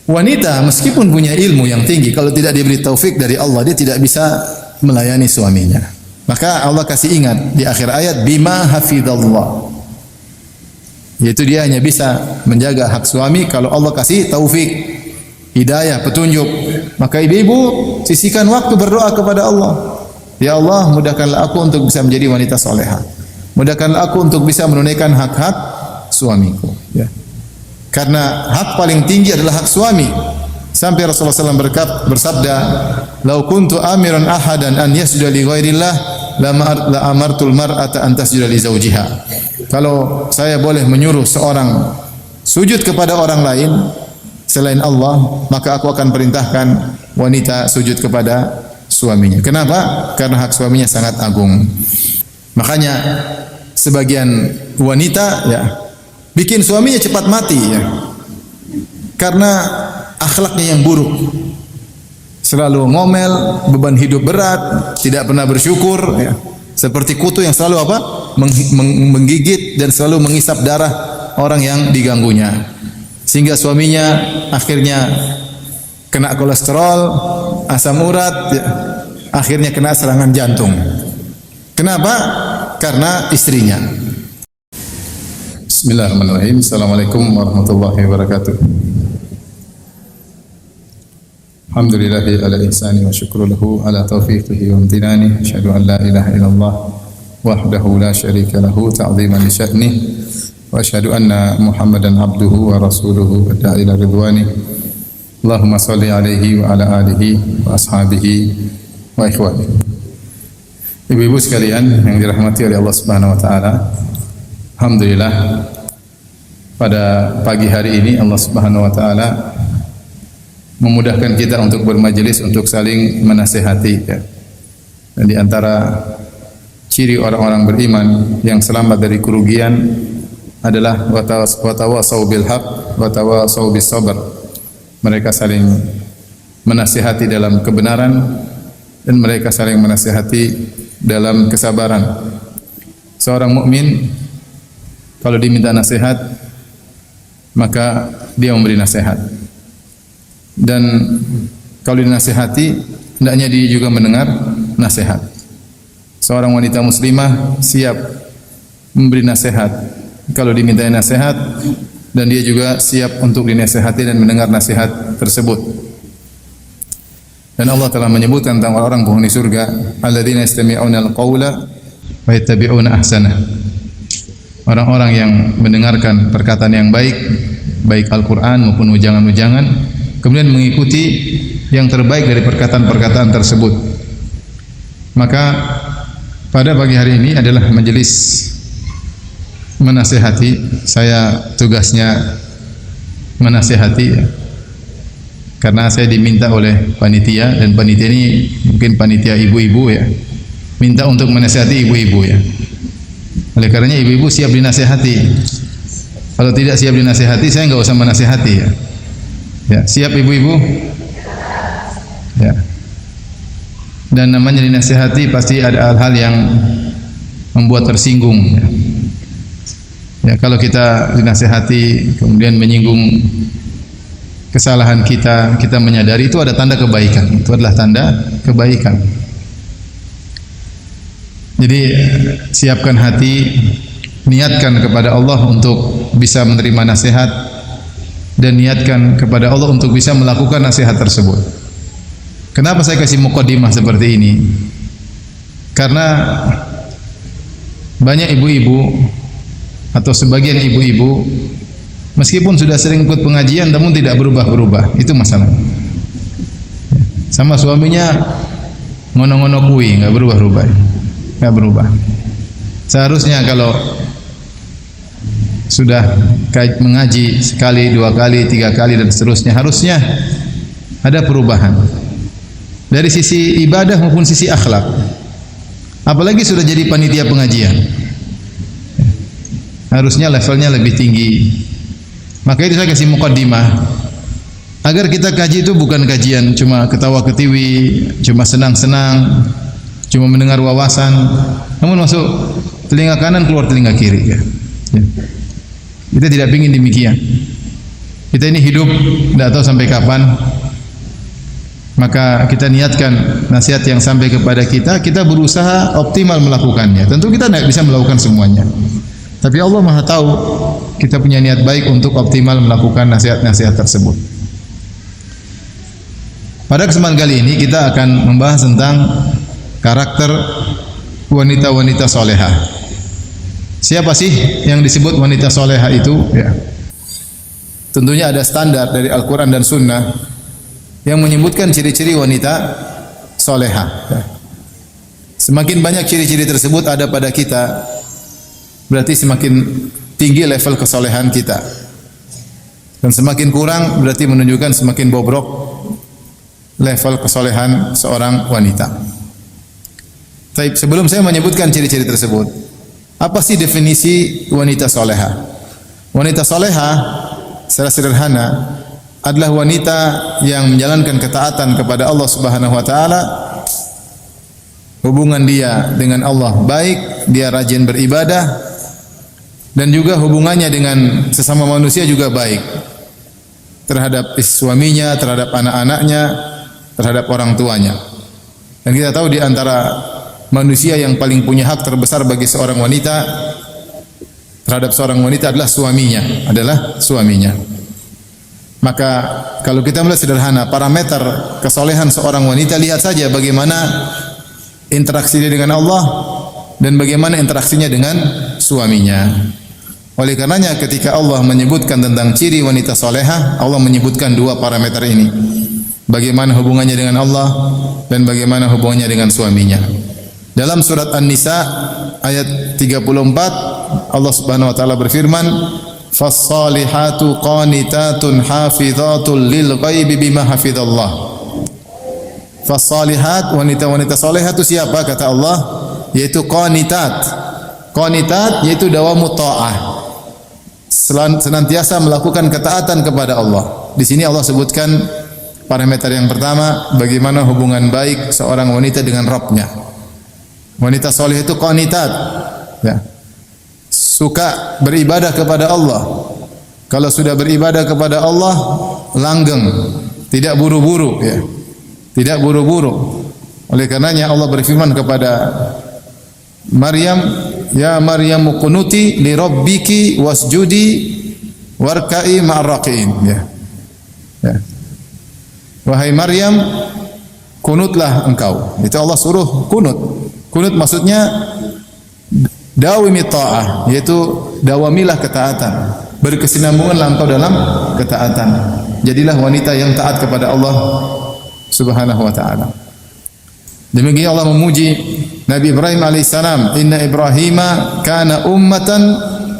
wanita meskipun punya ilmu yang tinggi, kalau tidak diberi taufik dari Allah, dia tidak bisa melayani suaminya. Maka Allah kasih ingat di akhir ayat, bima hafidhallah, yaitu dia hanya bisa menjaga hak suami kalau Allah kasih taufik, hidayah, petunjuk. Maka ibu-ibu sisihkan waktu berdoa kepada Allah. Ya Allah, mudahkanlah aku untuk bisa menjadi wanita salehah. Mudahkanlah aku untuk bisa menunaikan hak-hak suamiku. Ya. Karena hak paling tinggi adalah hak suami. Sampai Rasulullah SAW bersabda, "Lau kuntu amiran ahadan an yasjuda li ghairillah, la amartul mar'ata an tasjuda li zawjiha." Kalau saya boleh menyuruh seorang sujud kepada orang lain selain Allah, maka aku akan perintahkan wanita sujud kepada suaminya. Kenapa? Karena hak suaminya sangat agung. Makanya sebagian wanita ya bikin suaminya cepat mati ya. Karena akhlaknya yang buruk. Selalu ngomel, beban hidup berat, tidak pernah bersyukur ya. Seperti kutu yang selalu apa? Menggigit dan selalu mengisap darah orang yang diganggunya. Sehingga suaminya akhirnya kena kolesterol, asam urat, ya. Akhirnya kena serangan jantung. Kenapa? Karena istrinya. Bismillahirrahmanirrahim. Assalamualaikum warahmatullahi wabarakatuh. Alhamdulillahi ala ihsani wa syukru lahu ala taufiqihi wa amtinani. Asyhadu an la ilaha illallah wahdahu la syarika lahu ta'ziman li sya'nih. Wa asyhadu anna Muhammadan abduhu wa rasuluhu da'a ila ridwani. Allahumma salli alaihi wa ala alihi wa ashabihi wa ikhwani. Ibu-ibu sekalian yang dirahmati oleh Allah Subhanahu wa taala. Alhamdulillah pada pagi hari ini Allah Subhanahu wa taala memudahkan kita untuk bermajelis untuk saling menasihati ya. Dan di antara ciri orang-orang beriman yang selamat dari kerugian adalah watawasau bil haq watawasau bis sabr. Mereka saling menasihati dalam kebenaran dan mereka saling menasihati dalam kesabaran. Seorang mukmin kalau diminta nasihat maka dia memberi nasihat. Dan kalau dinasihati hendaknya dia juga mendengar nasihat. Seorang wanita muslimah siap memberi nasihat kalau dimintai nasihat, dan dia juga siap untuk dinasihati dan mendengar nasihat tersebut. Dan Allah telah menyebutkan tentang orang-orang penghuni surga, alladzina yastami'una al-qaula wa yattabi'una ahsanah. Orang-orang yang mendengarkan perkataan yang baik, baik Al-Qur'an maupun ujangan-ujangan, kemudian mengikuti yang terbaik dari perkataan-perkataan tersebut. Maka pada pagi hari ini adalah majelis menasihati. Saya tugasnya menasihati ya. Karena saya diminta oleh panitia, dan panitia ini mungkin panitia ibu-ibu ya, minta untuk menasihati ibu-ibu ya. Oleh karenanya ibu-ibu siap dinasihati. Kalau tidak siap dinasihati, saya enggak usah menasihati ya. Ya, siap ibu-ibu? Ya. Dan namanya dinasihati pasti ada hal-hal yang membuat tersinggung ya. Ya, kalau kita dinasihati kemudian menyinggung kesalahan kita, kita menyadari itu ada tanda kebaikan. Itu adalah tanda kebaikan. Jadi siapkan hati, niatkan kepada Allah untuk bisa menerima nasihat, dan niatkan kepada Allah untuk bisa melakukan nasihat tersebut. Kenapa saya kasih muqaddimah seperti ini? Karena banyak ibu-ibu atau sebagian ibu-ibu meskipun sudah sering ikut pengajian namun tidak berubah-berubah. Itu masalah. Sama suaminya ngono-ngono kui, enggak berubah-berubah. Enggak berubah. Seharusnya kalau sudah mengaji sekali, dua kali, tiga kali dan seterusnya, harusnya ada perubahan dari sisi ibadah maupun sisi akhlak. Apalagi sudah jadi panitia pengajian, harusnya levelnya lebih tinggi. Maka itu saya kasih muqaddimah agar kita kaji itu bukan kajian cuma ketawa ketiwi, cuma senang-senang, cuma mendengar wawasan, namun masuk telinga kanan keluar telinga kiri ya. Kita tidak ingin demikian. Kita ini hidup tidak tahu sampai kapan. Maka kita niatkan nasihat yang sampai kepada kita, kita berusaha optimal melakukannya. Tentu kita tidak bisa melakukan semuanya. Tapi Allah Maha tahu kita punya niat baik untuk optimal melakukan nasihat-nasihat tersebut. Pada kesempatan kali ini kita akan membahas tentang karakter wanita-wanita solehah. Siapa sih yang disebut wanita solehah itu? Ya. Tentunya ada standar dari Al-Quran dan Sunnah yang menyebutkan ciri-ciri wanita solehah. Ya. Semakin banyak ciri-ciri tersebut ada pada kita, berarti semakin tinggi level kesolehan kita. Dan semakin kurang berarti menunjukkan semakin bobrok level kesolehan seorang wanita. Tapi sebelum saya menyebutkan ciri-ciri tersebut, apa sih definisi wanita solehah? Wanita solehah secara sederhana adalah wanita yang menjalankan ketaatan kepada Allah Subhanahu wa taala. Hubungan dia dengan Allah baik, dia rajin beribadah, dan juga hubungannya dengan sesama manusia juga baik. Terhadap suaminya, terhadap anak-anaknya, terhadap orang tuanya. Dan kita tahu di antara manusia yang paling punya hak terbesar bagi seorang wanita terhadap seorang wanita adalah suaminya. Maka kalau kita melihat sederhana parameter kesolehan seorang wanita, lihat saja bagaimana interaksi dia dengan Allah dan bagaimana interaksinya dengan suaminya. Oleh karenanya ketika Allah menyebutkan tentang ciri wanita solehah, Allah menyebutkan dua parameter ini. Bagaimana hubungannya dengan Allah dan bagaimana hubungannya dengan suaminya. Dalam surat An-Nisa ayat 34 Allah Subhanahu wa taala berfirman, "Fas-salihatu qanitatun hafizatun lil ghaibi bima hafizallah." Fas-salihat, wanita-wanita salehah itu siapa kata Allah? Yaitu qanitat. Qanitat yaitu dawamu ta'ah. Senantiasa melakukan ketaatan kepada Allah. Di sini Allah sebutkan parameter yang pertama, bagaimana hubungan baik seorang wanita dengan Rabbnya. Wanita soleh itu qanitat, ya. Suka beribadah kepada Allah. Kalau sudah beribadah kepada Allah, langgeng, tidak buru-buru, ya. Tidak buru-buru. Oleh karenanya Allah berfirman kepada Maryam, "Ya Maryam qunuti li rabbiki wasjudi warka'i ma'ar raqiin." Ya. Ya. Wahai Maryam, kunutlah engkau. Itu Allah suruh kunut. Kunut maksudnya dawimi ta'ah, yaitu dawamilah ketaatan. Berkesinambunganlah engkau dalam ketaatan. Jadilah wanita yang taat kepada Allah Subhanahu wa taala. Demikian Allah memuji Nabi Ibrahim alaihissalam, "Inna Ibrahima kana ummatan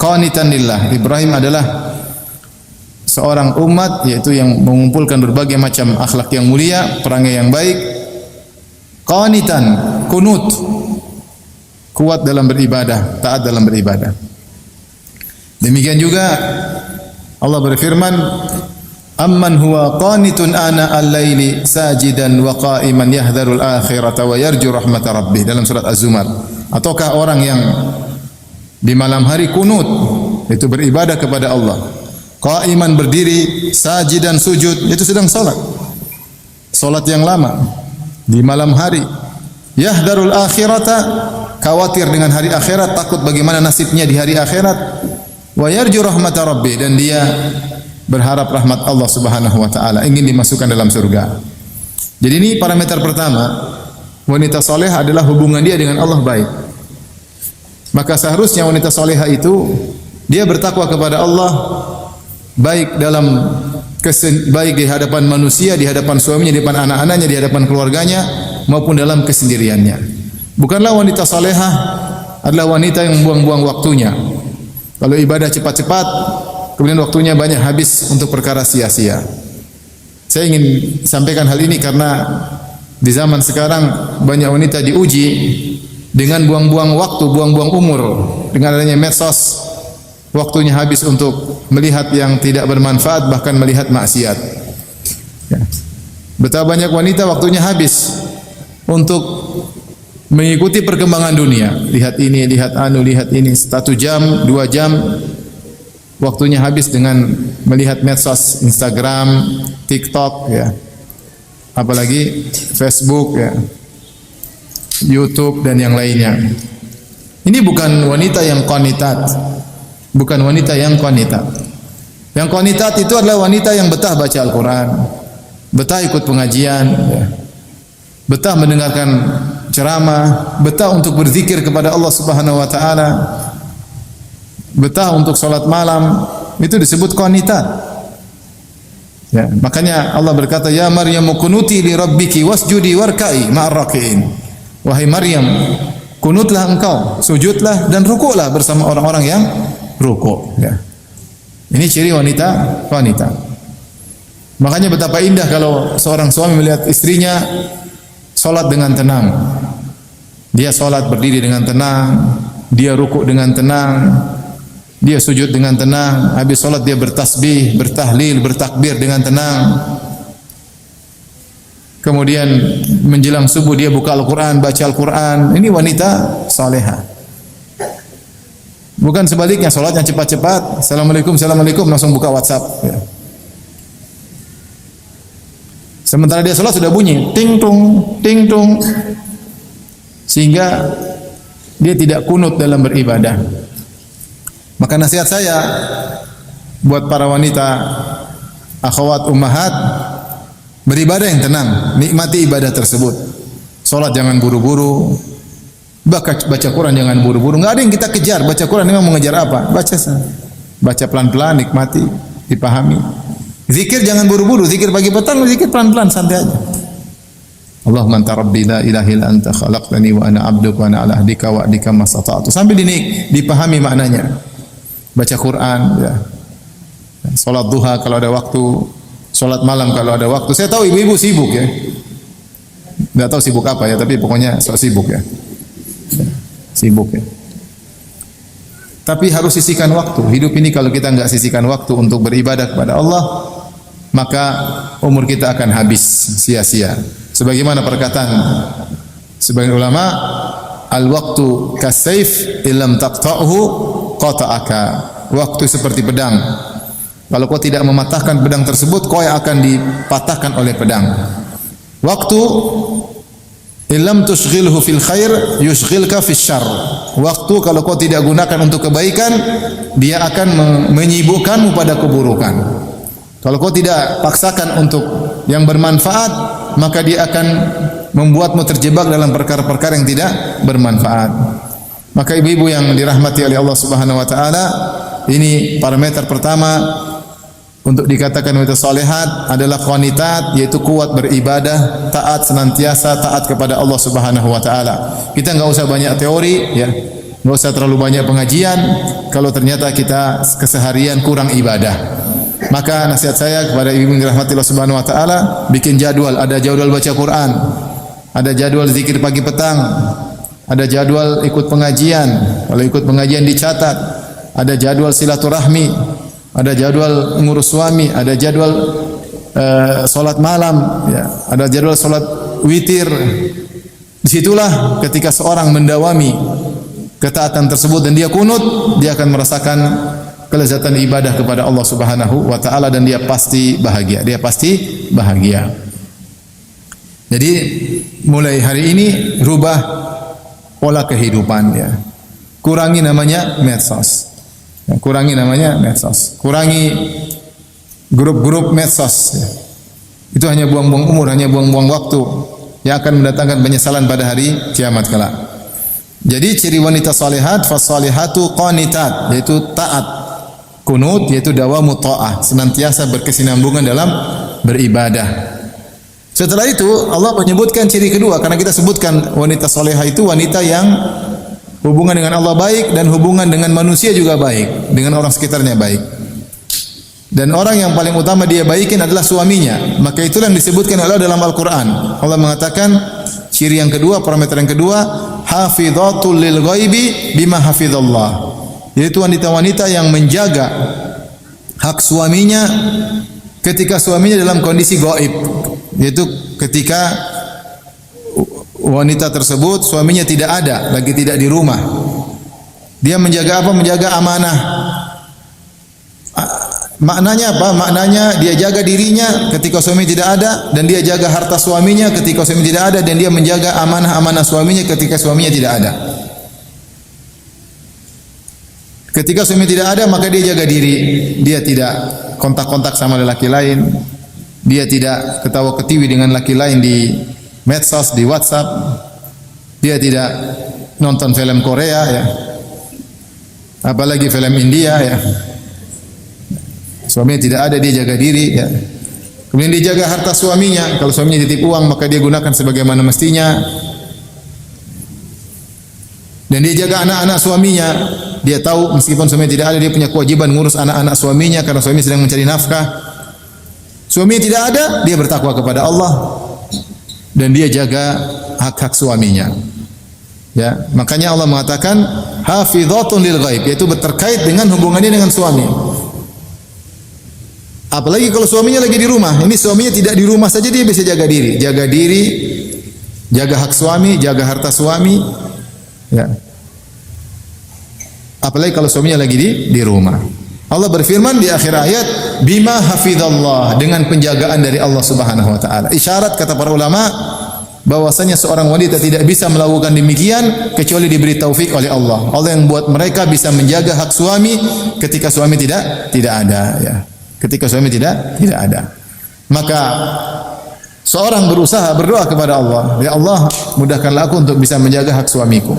qanitan lillah." Ibrahim adalah seorang umat, yaitu yang mengumpulkan berbagai macam akhlak yang mulia, perangai yang baik. Qanitan, kunut, kuat dalam beribadah, taat dalam beribadah. Demikian juga Allah berfirman, "Amman huwa qanitun ana al-laili sajidan wa qa'iman yahdharul akhirata wa yarju rahmata rabbih." Dalam surat Az-Zumar. Ataukah orang yang di malam hari kunut, itu beribadah kepada Allah, qa'iman berdiri, sajidan sujud, itu sedang salat. Salat yang lama di malam hari. Yahdharul akhirata, khawatir dengan hari akhirat, takut bagaimana nasibnya di hari akhirat. Wa yarju rahmata rabbih, dan dia berharap rahmat Allah Subhanahu wa taala, ingin dimasukkan dalam surga. Jadi ini parameter pertama, wanita soleh adalah hubungan dia dengan Allah baik. Maka seharusnya wanita soleha itu dia bertakwa kepada Allah, baik dalam baik di hadapan manusia, di hadapan suaminya, di hadapan anak-anaknya, di hadapan keluarganya, maupun dalam kesendiriannya. Bukanlah wanita salehah adalah wanita yang membuang-buang waktunya. Kalau ibadah cepat-cepat, kemudian waktunya banyak habis untuk perkara sia-sia. Saya ingin sampaikan hal ini karena di zaman sekarang banyak wanita diuji dengan buang-buang waktu, buang-buang umur. Dengan adanya medsos, waktunya habis untuk melihat yang tidak bermanfaat, bahkan melihat maksiat. Ya. Betapa banyak wanita waktunya habis untuk mengikuti perkembangan dunia. Lihat ini, lihat anu, lihat ini. 1 jam, 2 jam waktunya habis dengan melihat medsos, Instagram, TikTok ya. Apalagi Facebook ya. YouTube dan yang lainnya. Ini bukan wanita yang qanitat. Bukan wanita yang qanitat. Yang qanitat itu adalah wanita yang betah baca Al-Quran, betah ikut pengajian, ya. Betah mendengarkan ceramah, betah untuk berzikir kepada Allah Subhanahu wa taala, betah untuk salat malam, itu disebut qanitat. Ya, makanya Allah berkata, "Ya Maryam kunuti li rabbiki wasjudi warka'i ma'ar raki'in." Wahai Maryam, kunutlah engkau, sujudlah dan rukuklah bersama orang-orang yang rukuk, ya. Ini ciri wanita. Makanya betapa indah kalau seorang suami melihat istrinya salat dengan tenang. Dia salat berdiri dengan tenang, dia rukuk dengan tenang, dia sujud dengan tenang, habis salat dia bertasbih, bertahlil, bertakbir dengan tenang. Kemudian menjelang subuh dia buka Al-Quran, baca Al-Quran. Ini wanita salehah. Bukan sebaliknya, salatnya cepat-cepat, Assalamualaikum, Assalamualaikum, langsung buka WhatsApp. Ya. Sementara dia salat sudah bunyi, ting tung, sehingga dia tidak kunut dalam beribadah. Maka nasihat saya buat para wanita, akhwat ummahat, beribadah yang tenang, nikmati ibadah tersebut. Salat jangan buru-buru, baca Quran jangan buru-buru. Enggak ada yang kita kejar, baca Quran memang mengejar apa? Baca pelan-pelan, nikmati, dipahami. Zikir jangan buru-buru, zikir pagi petang, zikir pelan-pelan, santai aja. Allahumma anta rabbi la ilaha illa anta khalaqtani wa ana 'abduka wa ana 'ala ahdika wa wa'dika mastata'tu. Sambil dipahami maknanya. Baca Quran ya. Salat duha kalau ada waktu, salat malam kalau ada waktu. Saya tahu ibu-ibu sibuk ya. Enggak tahu sibuk apa ya, tapi pokoknya sibuk ya. Sibuk ya. Tapi harus sisihkan waktu. Hidup ini kalau kita enggak sisihkan waktu untuk beribadah kepada Allah, maka umur kita akan habis sia-sia. Sebagaimana perkataan sebagian ulama, al-waqtu kasayf illam taqta'hu qata'aka. Waktu seperti pedang. Kalau kau tidak mematahkan pedang tersebut, kau yang akan dipatahkan oleh pedang. Waktu illam tushghilhu fil khair yushghilka fis syarr. Waktu kalau kau tidak gunakan untuk kebaikan, dia akan menyibukkanmu pada keburukan. Kalau kau tidak paksakan untuk yang bermanfaat, maka dia akan membuatmu terjebak dalam perkara-perkara yang tidak bermanfaat. Maka ibu-ibu yang dirahmati oleh Allah Subhanahu wa taala, ini parameter pertama untuk dikatakan wanita salihat adalah qanitat, yaitu kuat beribadah, taat senantiasa taat kepada Allah Subhanahu wa taala. Kita enggak usah banyak teori ya. Enggak usah terlalu banyak pengajian kalau ternyata kita keseharian kurang ibadah. Maka nasihat saya kepada ibu yang dirahmati Allah Subhanahu wa taala, bikin jadwal, ada jadwal baca Quran, ada jadwal zikir pagi petang, ada jadwal ikut pengajian, kalau ikut pengajian dicatat, ada jadwal silaturahmi, ada jadwal ngurus suami, ada jadwal salat malam, ya, ada jadwal salat witir. Disitulah ketika seorang mendawami ketaatan tersebut dan dia kunut, dia akan merasakan kelezatan ibadah kepada Allah Subhanahu wa taala dan dia pasti bahagia. Dia pasti bahagia. Jadi mulai hari ini rubah pola kehidupan ya. Kurangi namanya medsos. Ya, kurangi namanya medsos. Kurangi grup-grup medsos ya. Itu hanya buang-buang umur, hanya buang-buang waktu yang akan mendatangkan penyesalan pada hari kiamat kelak. Jadi ciri wanita salihat, fasalihatu qanitat, yaitu taat. Kunut yaitu dawamu ta'ah, senantiasa berkesinambungan dalam beribadah. Setelah itu Allah menyebutkan ciri kedua, karena kita sebutkan wanita salehah itu wanita yang hubungan dengan Allah baik dan hubungan dengan manusia juga baik, dengan orang sekitarnya baik. Dan orang yang paling utama dia baikin adalah suaminya. Maka itulah yang disebutkan Allah dalam Al-Qur'an. Allah mengatakan ciri yang kedua, parameter yang kedua, hafidhatul lil ghaibi bima hafizallah. Yaitu wanita-wanita yang menjaga hak suaminya ketika suaminya dalam kondisi gaib, yaitu ketika wanita tersebut suaminya tidak ada, lagi tidak di rumah. Dia menjaga apa? Menjaga amanah. Maknanya apa? Maknanya dia jaga dirinya ketika suami tidak ada, dan dia jaga harta suaminya ketika suami tidak ada, dan dia menjaga amanah-amanah suaminya ketika suaminya tidak ada. Ketika suami tidak ada, maka dia jaga diri. Dia tidak kontak-kontak sama lelaki lain. Dia tidak ketawa-ketiwi dengan laki lain di medsos, di WhatsApp. Dia tidak nonton film Korea ya. Apalagi film India ya. Suaminya tidak ada, dia jaga diri ya. Kemudian dia jaga harta suaminya. Kalau suaminya titip uang, maka dia gunakan sebagaimana mestinya. Dan dia jaga anak-anak suaminya. Dia tahu meskipun suaminya tidak ada, dia punya kewajiban ngurus anak-anak suaminya karena suami sedang mencari nafkah. Suaminya tidak ada, dia bertakwa kepada Allah dan dia jaga hak-hak suaminya. Ya, makanya Allah mengatakan hafizatun lil ghaib, yaitu terkait dengan hubungannya dengan suami. Apalagi kalau suaminya lagi di rumah. Ini suaminya tidak di rumah saja dia bisa jaga diri. Jaga diri, jaga hak suami, jaga harta suami. Ya. Apalagi kalau suaminya lagi di rumah. Allah berfirman di akhir ayat, bima hafizallah, dengan penjagaan dari Allah Subhanahu wa taala. Isyarat kata para ulama bahwasanya seorang wanita tidak bisa melakukan demikian kecuali diberi taufik oleh Allah. Allah yang buat mereka bisa menjaga hak suami ketika suami tidak ada ya. Ketika suami tidak ada. Maka seorang berusaha berdoa kepada Allah, ya Allah, mudahkanlah aku untuk bisa menjaga hak suamiku.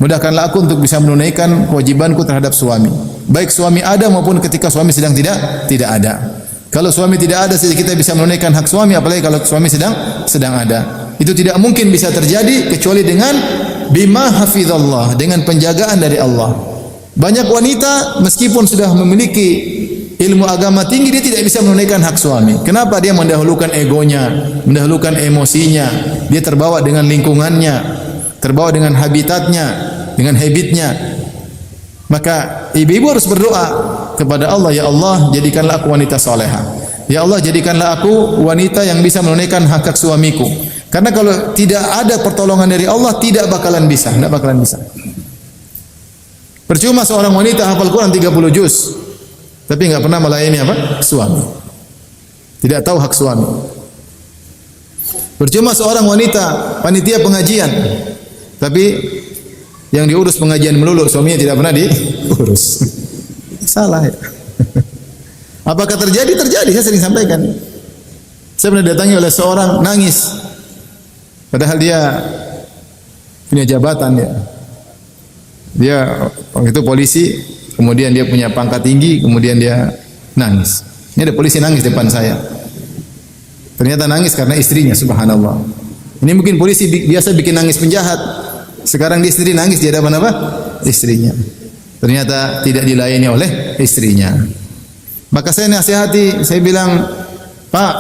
Mudahkanlah aku untuk bisa menunaikan kewajibanku terhadap suami. Baik suami ada maupun ketika suami sedang tidak ada. Kalau suami tidak ada saja kita bisa menunaikan hak suami, apalagi kalau suami sedang ada. Itu tidak mungkin bisa terjadi kecuali dengan bima hafizallah, dengan penjagaan dari Allah. Banyak wanita meskipun sudah memiliki ilmu agama tinggi, dia tidak bisa menunaikan hak suami. Kenapa? Dia mendahulukan egonya, mendahulukan emosinya. Dia terbawa dengan lingkungannya, terbawa dengan habitatnya, dengan habitnya. Maka ibu-ibu harus berdoa kepada Allah, ya Allah, jadikanlah aku wanita salehah. Ya Allah, jadikanlah aku wanita yang bisa menunaikan hak-hak suamiku. Karena kalau tidak ada pertolongan dari Allah, tidak bakalan bisa. Percuma seorang wanita hafal Quran 30 juz, tapi enggak pernah melayani apa? Suami. Tidak tahu hak suami. Percuma seorang wanita panitia pengajian, tapi yang diurus pengajian melulu, suaminya tidak pernah diurus. Salah ya. Apakah terjadi? Terjadi, saya sering sampaikan. Saya pernah datangi oleh seorang nangis. Padahal dia punya jabatan ya. Dia waktu itu polisi, kemudian dia punya pangkat tinggi, kemudian dia nangis. Ini ada polisi nangis depan saya. Ternyata nangis karena istrinya, subhanallah. Ini mungkin polisi biasa bikin nangis penjahat. Sekarang dia istri nangis di hadapan apa? Istrinya. Ternyata tidak dilayani oleh istrinya. Maka saya nasihati, saya bilang, Pak,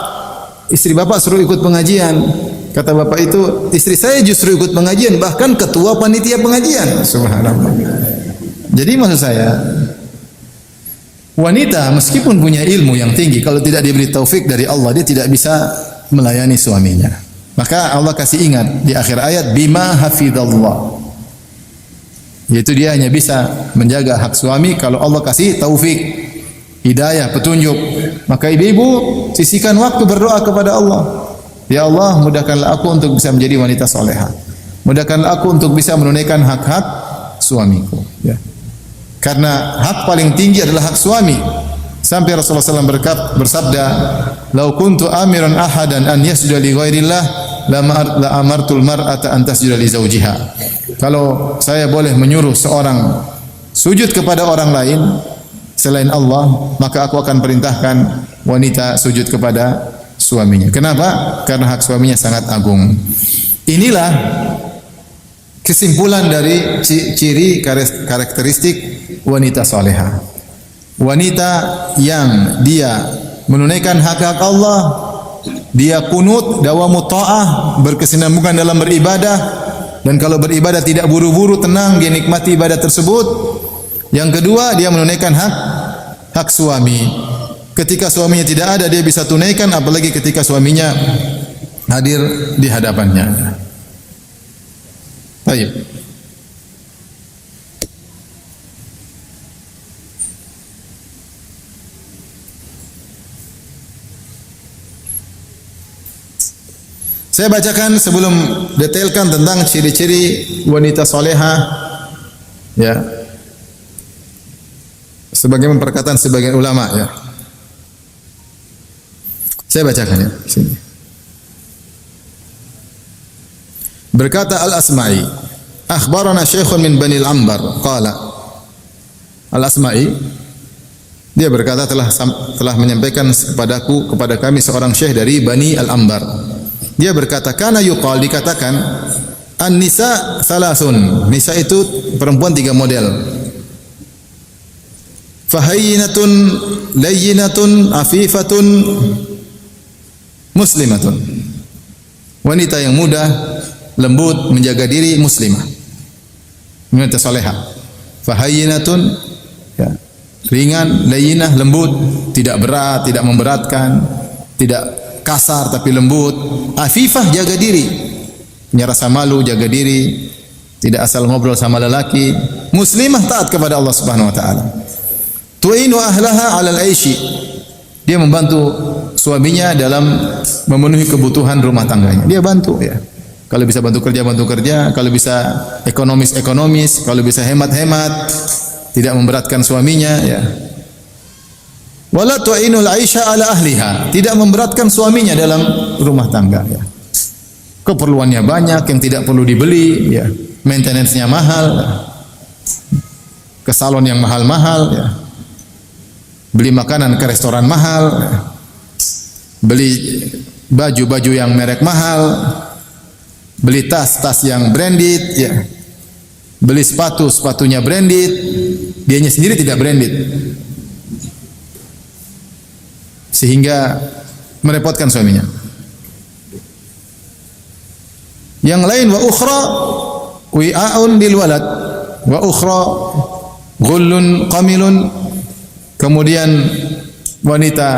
istri Bapak suruh ikut pengajian. Kata Bapak itu, istri saya justru ikut pengajian, bahkan ketua panitia pengajian. Subhanallah. Jadi maksud saya, wanita meskipun punya ilmu yang tinggi, kalau tidak diberi taufik dari Allah, dia tidak bisa melayani suaminya. Maka Allah kasih ingat di akhir ayat, bima hafizallah, yaitu dia hanya bisa menjaga hak suami kalau Allah kasih taufik, hidayah, petunjuk. Maka ibu-ibu sisihkan waktu berdoa kepada Allah. Ya Allah, mudahkanlah aku untuk bisa menjadi wanita salehah. Mudahkanlah aku untuk bisa menunaikan hak-hak suamiku. Ya. Karena hak paling tinggi adalah hak suami. Sampai Rasulullah SAW bersabda, "Lau kuntu amiran ahadan an yasjuda li ghairillah, la amartul mar'ata an tasjuda li zawjiha." Kalau saya boleh menyuruh seorang sujud kepada orang lain selain Allah, maka aku akan perintahkan wanita sujud kepada suaminya. Kenapa? Karena hak suaminya sangat agung. Inilah kesimpulan dari ciri karakteristik wanita salehah. Wanita yang dia menunaikan hak-hak Allah, dia kunut, dawamut ta'ah, berkesinambungan dalam beribadah, dan kalau beribadah tidak buru-buru, tenang, dia nikmati ibadah tersebut. Yang kedua, dia menunaikan hak suami. Ketika suaminya tidak ada, dia bisa tunaikan, apalagi ketika suaminya hadir di hadapannya. Baik. Saya bacakan sebelum detailkan tentang ciri-ciri wanita solehah, ya. Sebagaimana perkataan sebagian ulama, ya. Saya bacakan, ya. Sini. Berkata Al-Asma'i, akhbarana syekhun min Bani Al-Ambar, qala. Al-Asma'i, dia berkata telah menyampaikan kepada kami seorang syekh dari Bani Al-Ambar. Dia berkata, kana yuqal, dikatakan, an-nisa thalathun. Nisa itu perempuan 3 model. Fahayyinatun, layyinatun, afifatun, muslimatun. Wanita yang mudah, lembut, menjaga diri, muslimah. Wanita salehah. Fahayyinatun, ya, ringan, layyinah, lembut, tidak berat, tidak memberatkan, tidak kasar tapi lembut. Afifah, jaga diri, punya rasa malu, jaga diri, tidak asal ngobrol sama lelaki. Muslimah, taat kepada Allah Subhanahu wa taala. Tu'inu ahlaha 'alal 'aishi, dia membantu suaminya dalam memenuhi kebutuhan rumah tangganya. Dia bantu, ya. Kalau bisa bantu kerja, kalau bisa ekonomis, kalau bisa hemat, tidak memberatkan suaminya, ya. Wala tu'inul 'aisha 'ala ahliha, tidak memberatkan suaminya dalam rumah tangga, ya. Keperluannya banyak yang tidak perlu dibeli, ya. Maintenance-nya mahal, ya. Ke salon yang mahal-mahal, ya. Beli makanan ke restoran mahal, ya. Beli baju-baju yang merek mahal, beli tas-tas yang branded, ya. Beli sepatunya branded, dianya sendiri tidak branded. Sehingga merepotkan suaminya. Yang lain, wa ukhra wi'aun lil walad wa ukhra ghullun qamilun. Kemudian wanita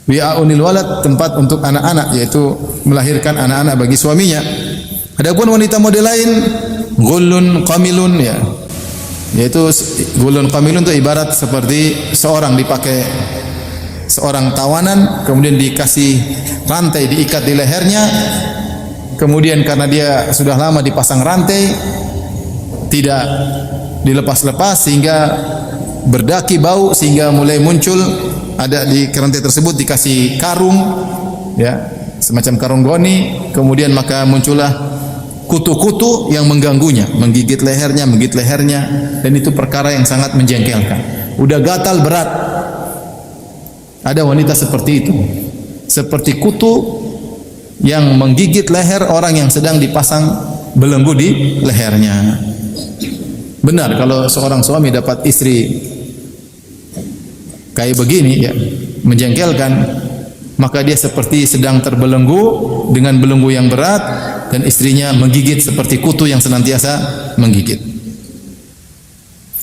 wi'aun lil walad, tempat untuk anak-anak, yaitu melahirkan anak-anak bagi suaminya. Adapun wanita model lain, ghullun qamilun, ya. Yaitu ghullun qamilun itu ibarat seperti seorang tawanan, kemudian dikasih rantai, diikat di lehernya, kemudian karena dia sudah lama dipasang rantai, tidak dilepas-lepas sehingga berdaki bau, sehingga mulai muncul, ada di rantai tersebut dikasih karung, ya, semacam karung goni, kemudian maka muncullah kutu-kutu yang mengganggunya, menggigit lehernya, dan itu perkara yang sangat menjengkelkan. Udah gatal berat. Ada wanita seperti itu, seperti kutu yang menggigit leher orang yang sedang dipasang belenggu di lehernya. Benar, kalau seorang suami dapat istri kayak begini, ya, menjengkelkan, maka dia seperti sedang terbelenggu dengan belenggu yang berat, dan istrinya menggigit seperti kutu yang senantiasa menggigit.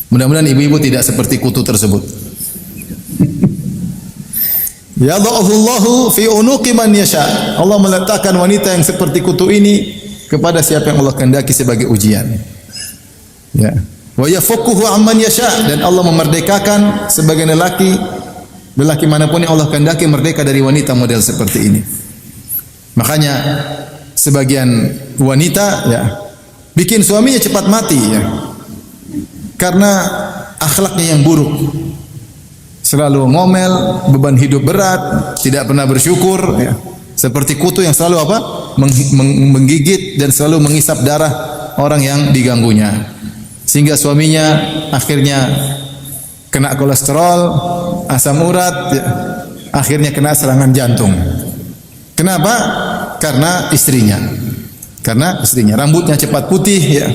Mudah-mudahan ibu-ibu tidak seperti kutu tersebut. Yadha'uhullahu fi unuqi man yasha. Allah meletakkan wanita yang seperti kutu ini kepada siapa yang Allah kehendaki sebagai ujian. Ya. Wa yafukkuhu amman yasha, dan Allah memerdekakan sebagian lelaki manapun yang Allah kehendaki merdeka dari wanita model seperti ini. Makanya sebagian wanita, ya, bikin suaminya cepat mati, ya, karena akhlaknya yang buruk. Selalu ngomel, beban hidup berat, tidak pernah bersyukur, ya. Seperti kutu yang selalu apa? Menggigit dan selalu mengisap darah orang yang diganggunya. Sehingga suaminya akhirnya kena kolesterol, asam urat, ya. Akhirnya kena serangan jantung. Kenapa? Karena istrinya. Rambutnya cepat putih, ya.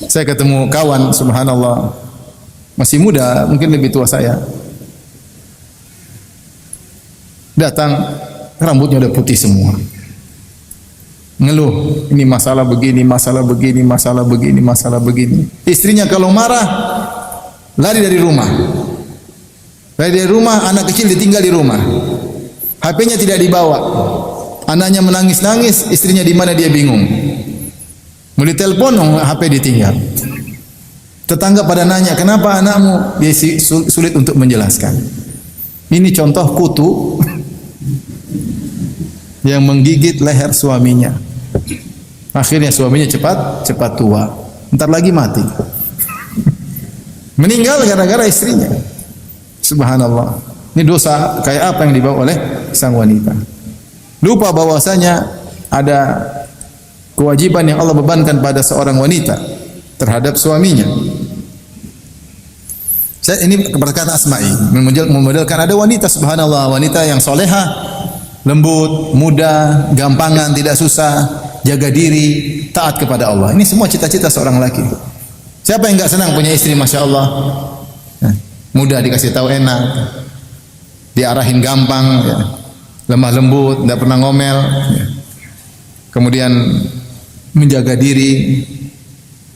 Saya ketemu kawan, subhanallah, masih muda, mungkin lebih tua saya. Datang, rambutnya udah putih semua. Ngeluh, ini masalah begini. Istrinya kalau marah, lari dari rumah. Anak kecil ditinggal di rumah. HP-nya tidak dibawa. Anaknya menangis-nangis, istrinya di mana dia bingung. Mau ditelepon, HP ditinggal. Tetangga pada nanya, kenapa anakmu? Dia sulit untuk menjelaskan. Ini contoh kutu yang menggigit leher suaminya. Akhirnya suaminya cepat tua. Entar lagi mati. Meninggal gara-gara istrinya. Subhanallah. Ini dosa kayak apa yang dibawa oleh sang wanita. Lupa bahwasanya ada kewajiban yang Allah bebankan pada seorang wanita terhadap suaminya. Ini perkataan Asma'i memodelkan ada wanita, subhanallah, wanita yang solehah, lembut, mudah, gampangan, tidak susah, jaga diri, taat kepada Allah. Ini semua cita-cita seorang laki. Siapa yang enggak senang punya istri, masya Allah? Mudah dikasih tahu, enak, diarahin gampang, ya. Lemah lembut, tidak pernah ngomel, ya. Kemudian menjaga diri,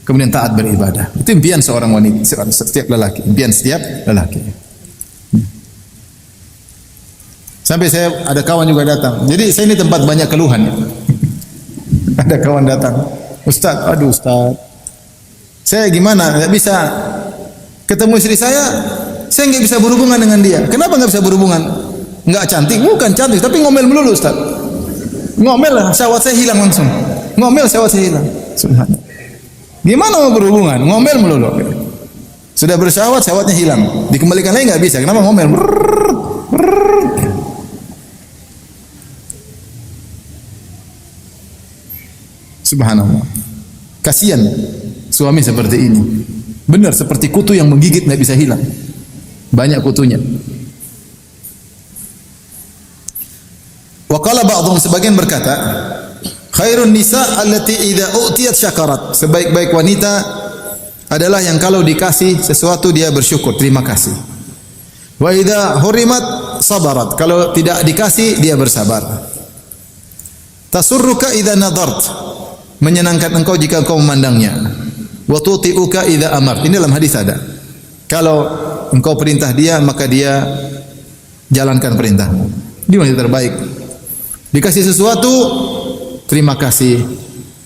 kemudian taat beribadah. Itu impian seorang wanita, setiap lelaki. Impian setiap lelaki. Sampai saya ada kawan juga datang. Jadi saya ini tempat banyak keluhan. Ada kawan datang, Ustaz, aduh Ustaz, saya gimana? Nggak bisa ketemu istri saya nggak bisa berhubungan dengan dia. Kenapa nggak bisa berhubungan? Nggak cantik, bukan cantik, tapi ngomel melulu Ustaz. Ngomel lah, syahwat saya hilang langsung. Ngomel, syahwat saya hilang. Subhanallah. Gimana mau berhubungan? Ngomel melulu. Sudah bersyahwat, syahwatnya hilang. Dikembalikan lagi nggak bisa. Kenapa ngomel? Subhanallah. Kasihan suami seperti ini. Benar seperti kutu yang menggigit nggak bisa hilang. Banyak kutunya. Wa qala ba'dhum, sebagian berkata, khairun nisa allati idza u'tiyat syakarat. Sebaik-baik wanita adalah yang kalau dikasih sesuatu dia bersyukur, terima kasih. Wa idza hurimat sabarat. Kalau tidak dikasih dia bersabar. Tasurruka idza nadart. Menyenangkan engkau jika engkau memandangnya. Wa tuti'uka idza amart. Ini dalam hadis ada. Kalau engkau perintah dia, maka dia jalankan perintahmu. Dia wanita terbaik. Dikasih sesuatu, terima kasih.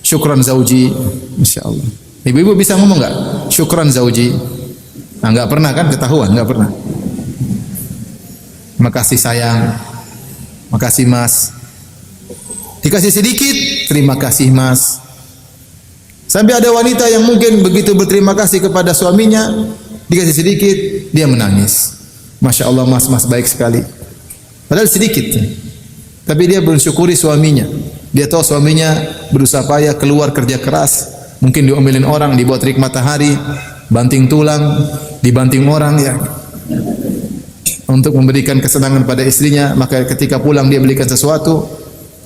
Syukran zauji. Insyaallah. Ibu-ibu bisa ngomong enggak? Syukran zauji. Nah, enggak pernah kan ketahuan, enggak pernah. Makasih sayang. Makasih Mas. Dikasih sedikit, terima kasih Mas. Sampai ada wanita yang mungkin begitu berterima kasih kepada suaminya, dikasih sedikit, dia menangis. Masya Allah Mas, Mas baik sekali. Padahal sedikit. Tapi dia bersyukuri suaminya. Dia tahu suaminya berusaha payah keluar kerja keras. Mungkin diomelin orang, dibawa terik matahari, banting tulang, dibanting orang, ya. Untuk memberikan kesenangan pada istrinya, maka ketika pulang dia belikan sesuatu,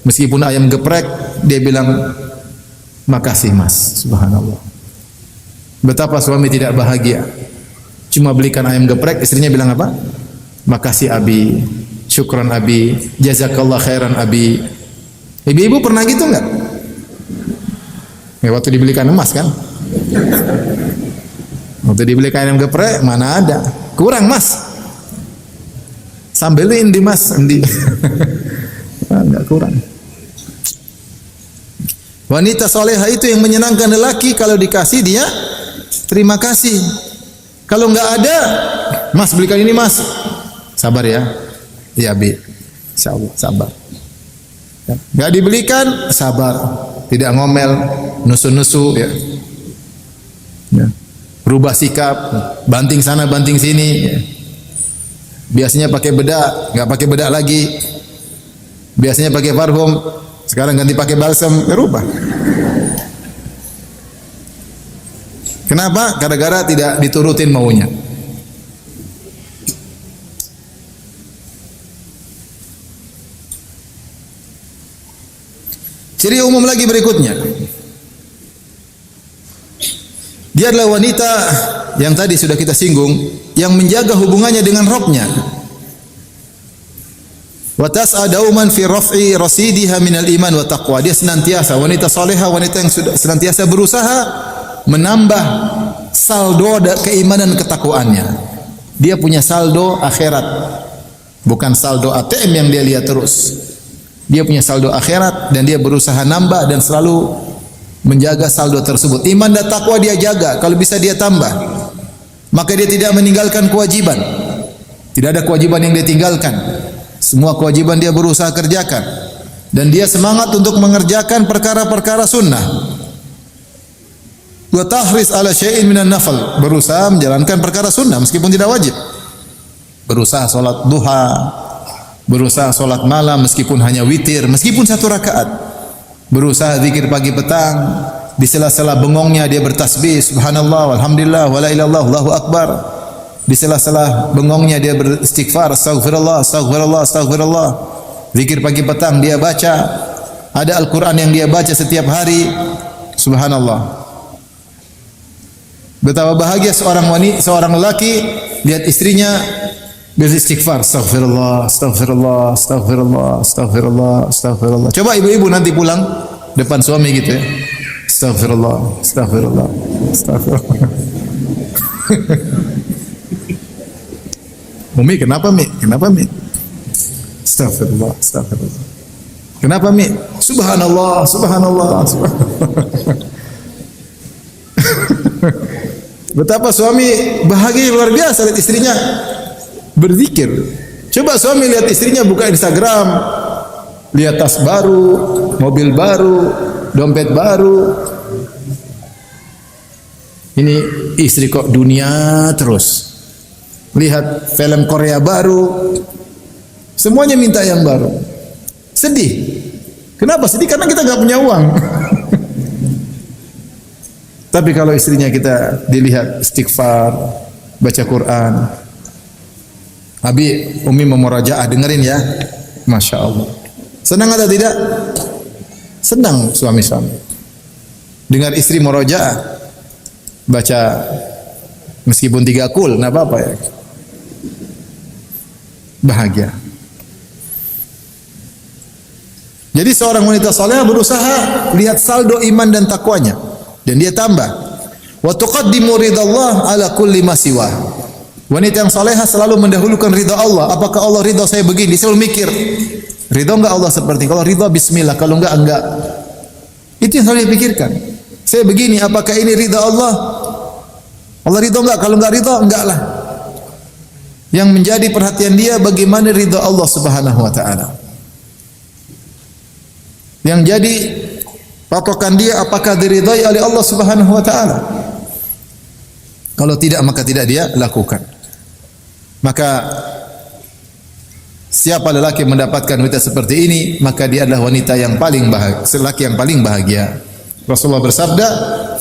meskipun ayam geprek, dia bilang, makasih Mas. Subhanallah. Betapa suami tidak bahagia. Cuma belikan ayam geprek, istrinya bilang apa? Makasih Abi, syukran Abi, jazakallah khairan Abi. Ibu-ibu pernah gitu enggak? Ya, waktu dibelikan emas kan? Waktu dibelikan ayam geprek, mana ada? Kurang Mas. Sambelin di Mas, di. Enggak kurang. Wanita soleha itu yang menyenangkan lelaki, kalau dikasih dia terima kasih. Kalau enggak ada, Mas belikan ini Mas. Sabar ya. Ya Bi. Insyaallah sabar. Enggak dibelikan, sabar. Tidak ngomel, nusu-nusu ya. Ya. Berubah sikap, banting sana banting sini ya. Biasanya pakai bedak, enggak pakai bedak lagi. Biasanya pakai parfum, sekarang ganti pakai balsam, berubah. Kenapa? Gara-gara tidak diturutin maunya. Ciri umum lagi berikutnya. Dia adalah wanita yang tadi sudah kita singgung, yang menjaga hubungannya dengan Rabbnya. Wa tas'a dauman fi raf'i rasidiha minal iman wa taqwa. Dia senantiasa, wanita salehah, wanita yang sudah senantiasa berusaha menambah saldo keimanan ketakwaannya. Dia punya saldo akhirat, bukan saldo ATM yang dia lihat terus. Dia punya saldo akhirat dan dia berusaha nambah dan selalu menjaga saldo tersebut. Iman dan takwa dia jaga, kalau bisa dia tambah. Maka dia tidak meninggalkan kewajiban. Tidak ada kewajiban yang dia tinggalkan. Semua kewajiban dia berusaha kerjakan. dan dia semangat untuk mengerjakan perkara-perkara sunnah. Wa tahris ala syai'in minan nafal, berusaha menjalankan perkara sunnah meskipun tidak wajib. Berusaha salat duha, berusaha salat malam meskipun hanya witir, meskipun 1 rakaat. Berusaha zikir pagi petang, di sela-sela bengongnya dia bertasbih subhanallah walhamdulillah wala ilaha illallah Allahu akbar. Di sela-sela bengongnya dia beristighfar, astaghfirullah astaghfirullah astaghfirullah. Zikir pagi petang dia baca, ada Al-Qur'an yang dia baca setiap hari. Subhanallah. Betapa bahagia seorang lelaki lihat istrinya beristighfar, astaghfirullah astaghfirullah astaghfirullah astaghfirullah astaghfirullah. Coba ibu-ibu nanti pulang depan suami gitu ya. Astaghfirullah astaghfirullah astaghfirullah. Umi kenapa Mi? Kenapa Mi? Astaghfirullah astaghfirullah. Kenapa Mi? Subhanallah subhanallah subhanallah. Betapa suami bahagia luar biasa lihat istrinya berzikir. Coba suami lihat istrinya buka Instagram, lihat tas baru, mobil baru, dompet baru. Ini istri kok dunia terus. Lihat film Korea baru, semuanya minta yang baru. Sedih. Kenapa sedih? Karena kita nggak punya uang. Tapi kalau istrinya kita dilihat istighfar, baca Quran. Abi, Umi mau murajaah, dengerin ya. Masya Allah. Senang atau tidak? Senang suami-suami. Dengar istri murajaah, baca meskipun 3 kul, enggak apa-apa ya. Bahagia. Jadi seorang wanita salehah berusaha lihat saldo iman dan takwanya. Dan dia tambah, wa tuqaddimu ridallah ala kulli ma siwa. Wanita yang salehah selalu mendahulukan ridha Allah. Apakah Allah ridha saya begini? Dia selalu mikir, ridha enggak Allah seperti? Kalau ridha bismillah, kalau enggak. Itu yang selalu dipikirkan. Saya begini, apakah ini ridha Allah? Allah ridha enggak? Kalau enggak ridha, enggak lah. Yang menjadi perhatian dia bagaimana ridha Allah Subhanahu wa taala. Yang jadi patokan dia apakah diridhai oleh Allah Subhanahu wa taala. Kalau tidak maka tidak dia lakukan. Maka siapa lelaki yang mendapatkan wanita seperti ini, maka dia adalah wanita yang paling bahagia, lelaki yang paling bahagia. Rasulullah bersabda,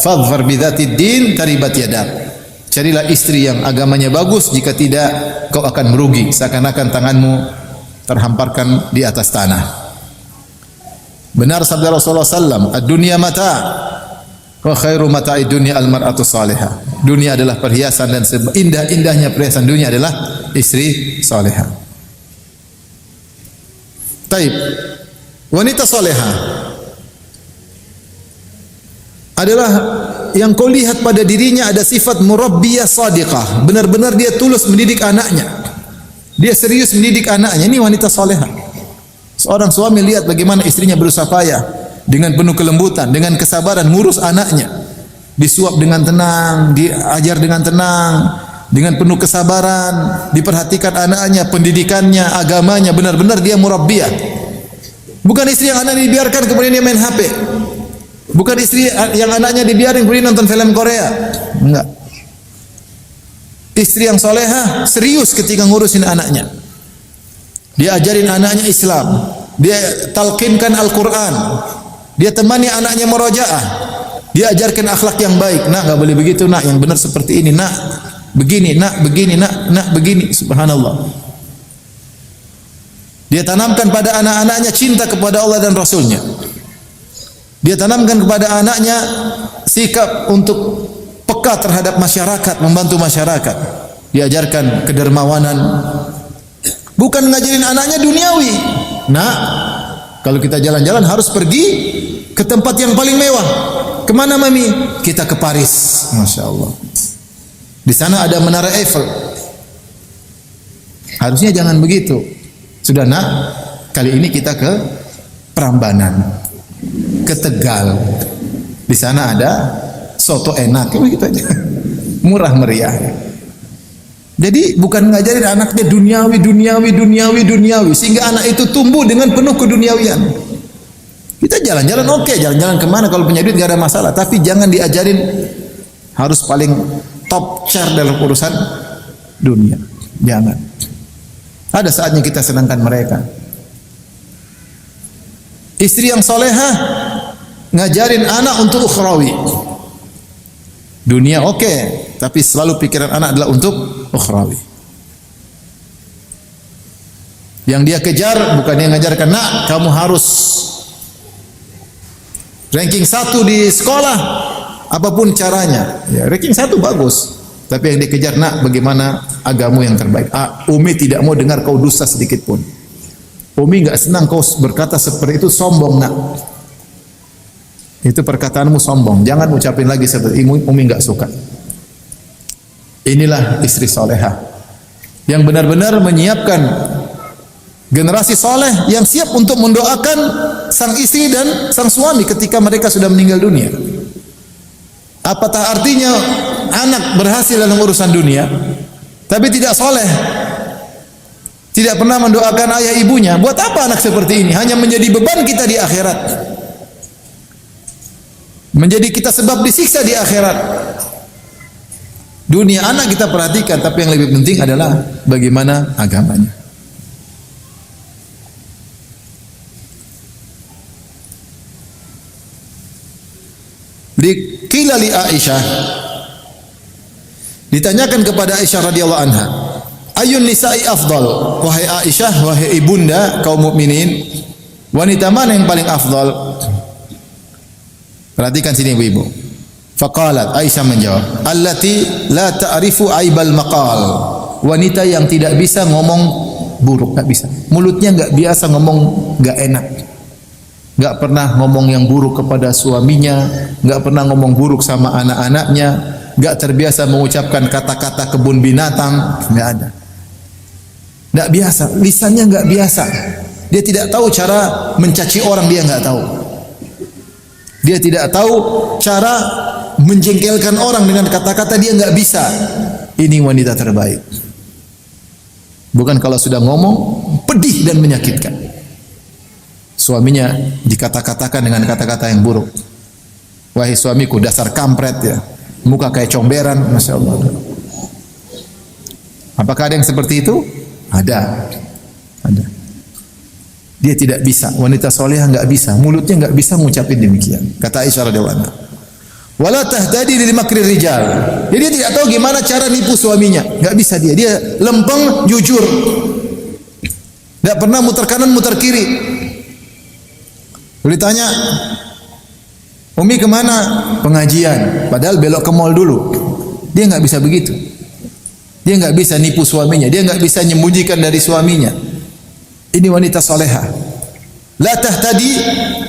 "Fadhfar bidzatid din taribat yadak." Carilah istri yang agamanya bagus, jika tidak kau akan merugi, seakan-akan tanganmu terhamparkan di atas tanah. Benar sabda Rasulullah sallam, "Ad-dunya mata' wa khairu mata'i dunya al-mar'atu salihah." Dunia adalah perhiasan dan indah-indahnya perhiasan dunia adalah istri salihah. Taib. Wanita salihah adalah yang kau lihat pada dirinya ada sifat murabbiyah shadiqah. Benar-benar dia tulus mendidik anaknya. Dia serius mendidik anaknya. Ini wanita salihah. Seorang suami lihat bagaimana istrinya berusaha payah dengan penuh kelembutan, dengan kesabaran ngurus anaknya. Disuap dengan tenang, diajar dengan tenang, dengan penuh kesabaran, diperhatikan anaknya, pendidikannya, agamanya, benar-benar dia murabbiyah. Bukan istri yang anaknya dibiarkan kemudian dia main HP. Bukan istri yang anaknya dibiarin kemudian nonton film Korea. Enggak. Istri yang solehah serius ketika ngurusin anaknya. Dia ajarin anaknya Islam. Dia talqinkan Al-Quran. Dia temani anaknya murojaah. Dia ajarkan akhlak yang baik. Nak, enggak boleh begitu, nak. Yang benar seperti ini, nak. Begini, nak. Begini, nak begini. Subhanallah. Dia tanamkan pada anak-anaknya cinta kepada Allah dan Rasulnya. Dia tanamkan kepada anaknya sikap untuk peka terhadap masyarakat, membantu masyarakat. Diajarkan kedermawanan. Bukan ngajarin anaknya duniawi. Nah, kalau kita jalan-jalan harus pergi ke tempat yang paling mewah. Kemana mami? Kita ke Paris. Masya Allah. Di sana ada Menara Eiffel. Harusnya jangan begitu. Sudah nak, kali ini kita ke Prambanan, ke Tegal. Di sana ada soto enak, gitu aja. Murah meriah. Jadi bukan ngajarin anaknya duniawi, sehingga anak itu tumbuh dengan penuh keduniawian. Kita jalan-jalan oke, jalan-jalan kemana kalau punya duit gak ada masalah. Tapi jangan diajarin harus paling top chair dalam urusan dunia. Jangan. Ada saatnya kita senangkan mereka. Istri yang solehah ngajarin anak untuk ukhrawi. Dunia oke, tapi selalu pikiran anak adalah untuk ukhrawi. Yang dia kejar bukan dia ngajarkan, nak kamu harus ranking 1 di sekolah apapun caranya. Ya, ranking 1 bagus. Tapi yang dikejar, nak bagaimana agamu yang terbaik. Umi tidak mau dengar kau dusta sedikit pun. Umi enggak senang kau berkata seperti itu, sombong nak. Itu perkataanmu sombong. Jangan ucapin lagi seperti itu, Umi enggak suka. Inilah istri solehah yang benar-benar menyiapkan generasi soleh yang siap untuk mendoakan sang istri dan sang suami ketika mereka sudah meninggal dunia. Apatah artinya anak berhasil dalam urusan dunia tapi tidak soleh, tidak pernah mendoakan ayah ibunya? Buat apa anak seperti ini? Hanya menjadi beban kita di akhirat, menjadi kita sebab disiksa di akhirat. Dunia anak kita perhatikan, tapi yang lebih penting adalah bagaimana agamanya. Qila li Aisyah, ditanyakan kepada Aisyah radhiyallahu anha, ayun nisa'i afdal, wahai Aisyah, wahai ibunda kaum mukminin, wanita mana yang paling afdal? Perhatikan sini ibu-ibu. Faqalat, Aisyah menjawab, allati la ta'rifu aibal maqal, wanita yang tidak bisa ngomong buruk, enggak bisa. Mulutnya enggak biasa ngomong enggak enak. Enggak pernah ngomong yang buruk kepada suaminya, enggak pernah ngomong buruk sama anak-anaknya, enggak terbiasa mengucapkan kata-kata kebun binatang, enggak ada. Enggak biasa, lisannya enggak biasa. Dia tidak tahu cara mencaci orang, dia enggak tahu. Dia tidak tahu cara menjengkelkan orang dengan kata-kata, dia enggak bisa. Ini wanita terbaik. Bukan kalau sudah ngomong pedih dan menyakitkan. Suaminya dikata-katakan dengan kata-kata yang buruk. Wahai suamiku, dasar kampret ya, muka kayak comberan, masya Allah. Apakah ada yang seperti itu? Ada. Dia tidak bisa. Wanita solehah enggak bisa. Mulutnya enggak bisa mengucapin demikian. Kata Aisyah radhiyallahu anha. Wala tahtadi li makri rijal. Jadi dia tidak tahu gimana cara nipu suaminya. Enggak bisa dia. Dia lempeng, jujur. Enggak pernah muter kanan, muter kiri. Ditanya, Umi kemana? Pengajian. Padahal belok ke mall dulu. Dia enggak bisa begitu. Dia enggak bisa nipu suaminya. Dia enggak bisa menyembunyikan dari suaminya. Ini wanita solehah. La tahtadi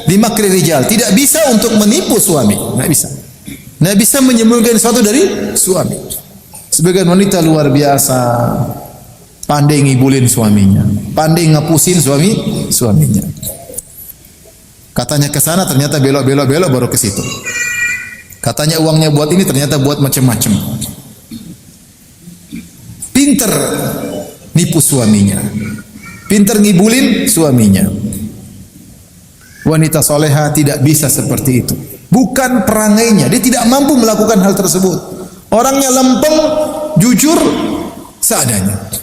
li makri rijal. Tidak bisa untuk menipu suami. Enggak bisa. Enggak bisa menyembunyikan sesuatu dari suami. Sebagian wanita luar biasa, pandai ngibulin suaminya, pandai ngapusin suaminya. Katanya ke sana, ternyata belok baru ke situ. Katanya uangnya buat ini, ternyata buat macam-macam. Pinter nipu suaminya, pinter ngibulin suaminya. Wanita soleha tidak bisa seperti itu. Bukan perangainya, dia tidak mampu melakukan hal tersebut. Orangnya lempeng, jujur, seadanya.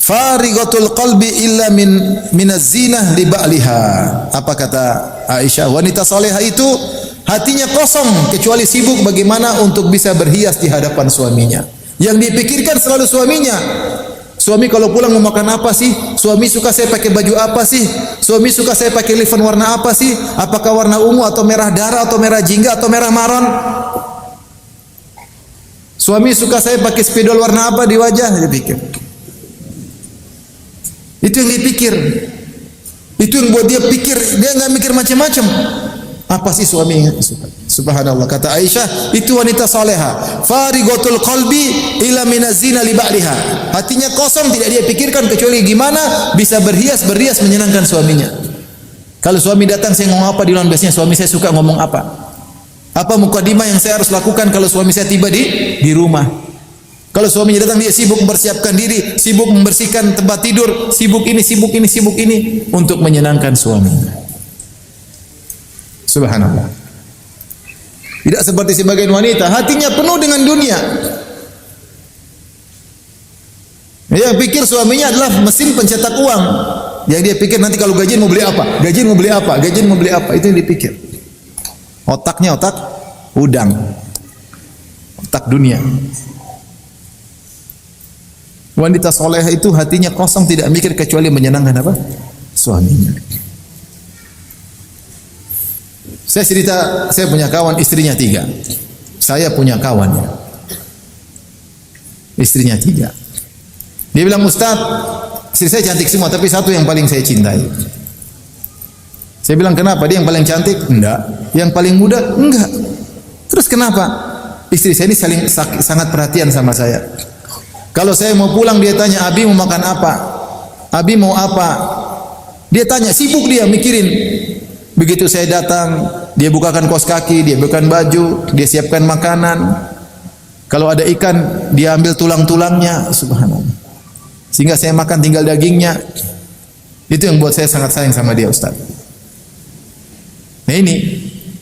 Farighatul qalbi illa minaz zinah li ba'liha. Apa kata Aisyah? Wanita salehah itu hatinya kosong kecuali sibuk bagaimana untuk bisa berhias di hadapan suaminya. Yang dipikirkan selalu suaminya. Suami kalau pulang mau makan apa sih? Suami suka saya pakai baju apa sih? Suami suka saya pakai liven warna apa sih? Apakah warna ungu atau merah darah atau merah jingga atau merah maron? Suami suka saya pakai spidol warna apa di wajah? Dia pikir. Itu yang dia pikir. Itu yang buat dia pikir. Dia enggak mikir macam-macam. Apa sih suami yang suka? Subhanallah. Kata Aisyah, itu wanita salehah. Farighatul qalbi ila minaz zina li ba'liha. Hatinya kosong, tidak dia pikirkan kecuali gimana bisa berhias menyenangkan suaminya. Kalau suami datang, saya ngomong apa di lawan biasanya suami saya suka ngomong apa? Apa mukadimah yang saya harus lakukan kalau suami saya tiba di rumah? Kalau suaminya datang dia sibuk mempersiapkan diri, sibuk membersihkan tempat tidur, sibuk ini, sibuk ini, sibuk ini untuk menyenangkan suaminya. Subhanallah. Tidak seperti sebagian wanita, hatinya penuh dengan dunia. Dia pikir suaminya adalah mesin pencetak uang. Yang dia pikir nanti kalau gajian mau beli apa, gajian mau beli apa, gajian mau beli apa, itu yang dipikir. Otaknya otak udang, otak dunia. Wanita soleh itu hatinya kosong, tidak mikir kecuali menyenangkan apa? Suaminya. Saya cerita, saya punya kawan istrinya 3. Saya punya kawan ya, istrinya 3. Dia bilang, Ustaz, istri saya cantik semua, tapi satu yang paling saya cintai. Saya bilang, kenapa? Dia yang paling cantik? Enggak. Yang paling muda? Enggak. Terus kenapa? Istri saya ini sangat perhatian sama saya. Kalau saya mau pulang, dia tanya, Abi mau makan apa? Abi mau apa? Dia tanya, sibuk dia mikirin. Begitu saya datang, dia bukakan kaos kaki, dia bukakan baju, dia siapkan makanan. Kalau ada ikan, dia ambil tulang-tulangnya. Subhanallah. Sehingga saya makan tinggal dagingnya. Itu yang buat saya sangat sayang sama dia, Ustaz. Nah ini,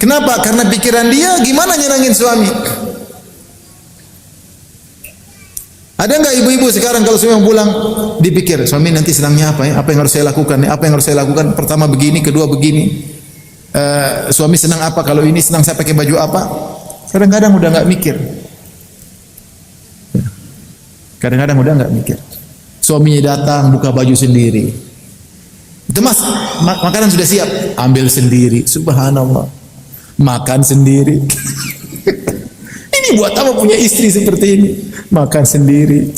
kenapa? Karena pikiran dia gimana nyenangin suami. Ada enggak ibu-ibu sekarang kalau suami pulang dipikir, suami nanti senangnya apa ya? Apa yang harus saya lakukan? Apa yang harus saya lakukan? Pertama begini, kedua begini. Suami senang apa kalau ini, senang saya pakai baju apa? Kadang-kadang udah enggak mikir. Kadang-kadang udah enggak mikir. Suaminya datang buka baju sendiri. Itu Mas, makanan sudah siap, ambil sendiri. Subhanallah. Makan sendiri. Ini buat apa punya istri seperti ini? Makan sendiri.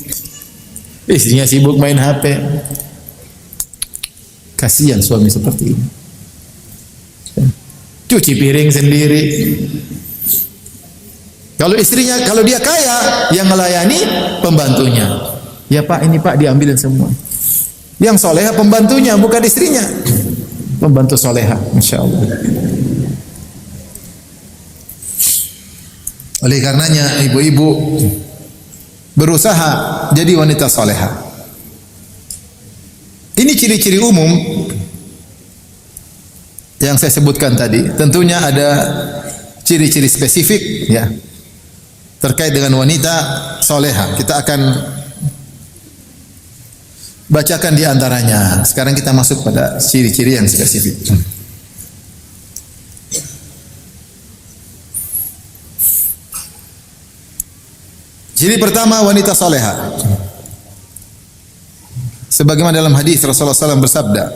Istrinya sibuk main HP. Kasihan suami seperti ini. Cuci piring sendiri. Kalau istrinya, kalau dia kaya, yang melayani pembantunya. Ya Pak, ini Pak diambilin semua. Yang soleha pembantunya, bukan istrinya. Pembantu soleha, Masya Allah. Oleh karenanya ibu-ibu berusaha jadi wanita soleha. Ini ciri-ciri umum yang saya sebutkan tadi. Tentunya ada ciri-ciri spesifik ya terkait dengan wanita soleha. Kita akan bacakan di antaranya. Sekarang kita masuk pada ciri-ciri yang spesifik. Ciri pertama wanita soleha. Sebagaimana dalam hadis Rasulullah SAW bersabda,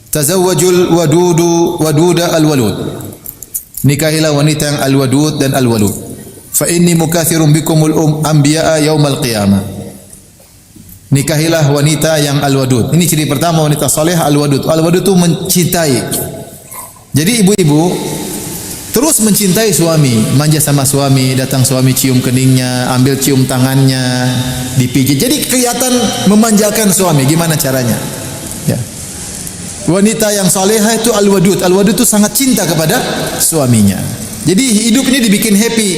"Tazawwajul waduda al-walud." Nikahilah wanita yang al-wadud dan al-walud. Fa inni mukatsirun bikumul anbiya'a yaumal qiyamah. Nikahilah wanita yang al-wadud. Ini ciri pertama wanita soleha, al-wadud. Al-wadud itu mencintai. Jadi ibu-ibu terus mencintai suami, manja sama suami, datang suami cium keningnya, ambil cium tangannya, dipijit. Jadi kelihatan memanjakan suami. Gimana caranya? Ya. Wanita yang soleha itu al-wadud. Al-wadud itu sangat cinta kepada suaminya. Jadi hidup ini dibikin happy.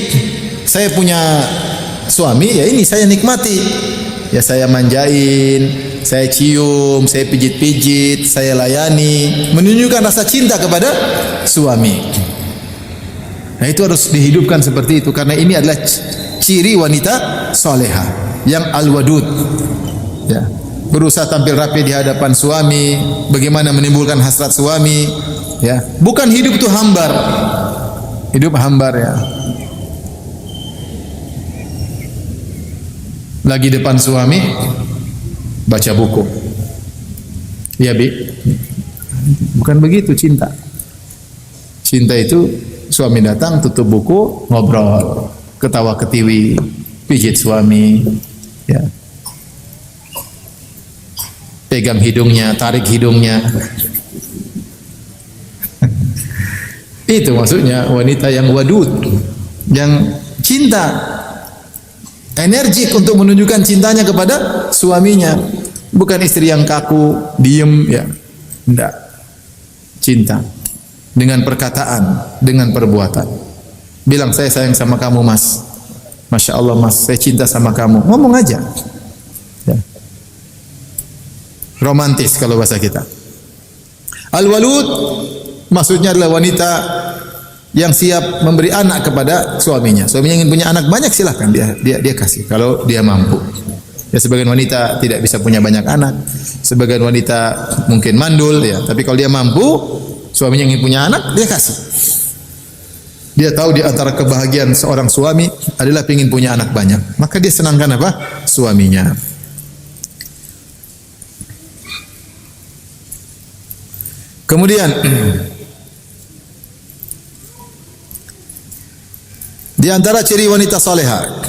Saya punya suami, ya ini saya nikmati. Ya saya manjain, saya cium, saya pijit-pijit, saya layani, menunjukkan rasa cinta kepada suami. Nah itu harus dihidupkan seperti itu karena ini adalah ciri wanita soleha yang al-wadud. Ya, berusaha tampil rapi di hadapan suami, bagaimana menimbulkan hasrat suami. Ya, bukan hidup itu hambar, hidup hambar ya. Lagi depan suami baca buku. Ya Bi, bukan begitu cinta. Cinta itu suami datang, tutup buku, ngobrol, ketawa ketiwi, pijit suami, ya. Pegang hidungnya, tarik hidungnya. Itu maksudnya wanita yang wadud, yang cinta, energik untuk menunjukkan cintanya kepada suaminya, bukan istri yang kaku, diem, ya, enggak. Cinta dengan perkataan, dengan perbuatan. Bilang saya sayang sama kamu Mas. Masya Allah mas, saya cinta sama kamu. Ngomong aja. Ya. Romantis kalau bahasa kita. Al-walud maksudnya adalah wanita yang siap memberi anak kepada suaminya. Suaminya ingin punya anak banyak, silahkan dia kasih kalau dia mampu. Ya, sebagian wanita tidak bisa punya banyak anak, sebagian wanita mungkin mandul ya, tapi kalau dia mampu, suaminya ingin punya anak, dia kasih. Dia tahu di antara kebahagiaan seorang suami adalah ingin punya anak banyak, maka dia senangkan apa? Suaminya. Kemudian di antara ciri wanita salehah,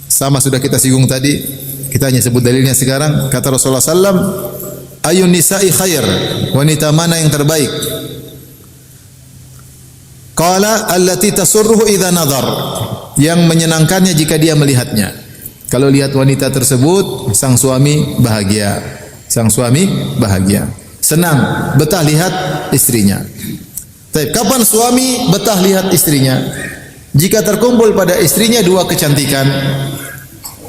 sama sudah kita singgung tadi, kita hanya sebut dalilnya sekarang. Kata Rasulullah SAW, ayun nisa'i khair, wanita mana yang terbaik? Qala allati tasurruhu idza nadhar, yang menyenangkannya jika dia melihatnya. Kalau lihat wanita tersebut, sang suami bahagia. Sang suami bahagia. Senang, betah lihat istrinya. Tapi kapan suami betah lihat istrinya? Jika terkumpul pada istrinya dua kecantikan.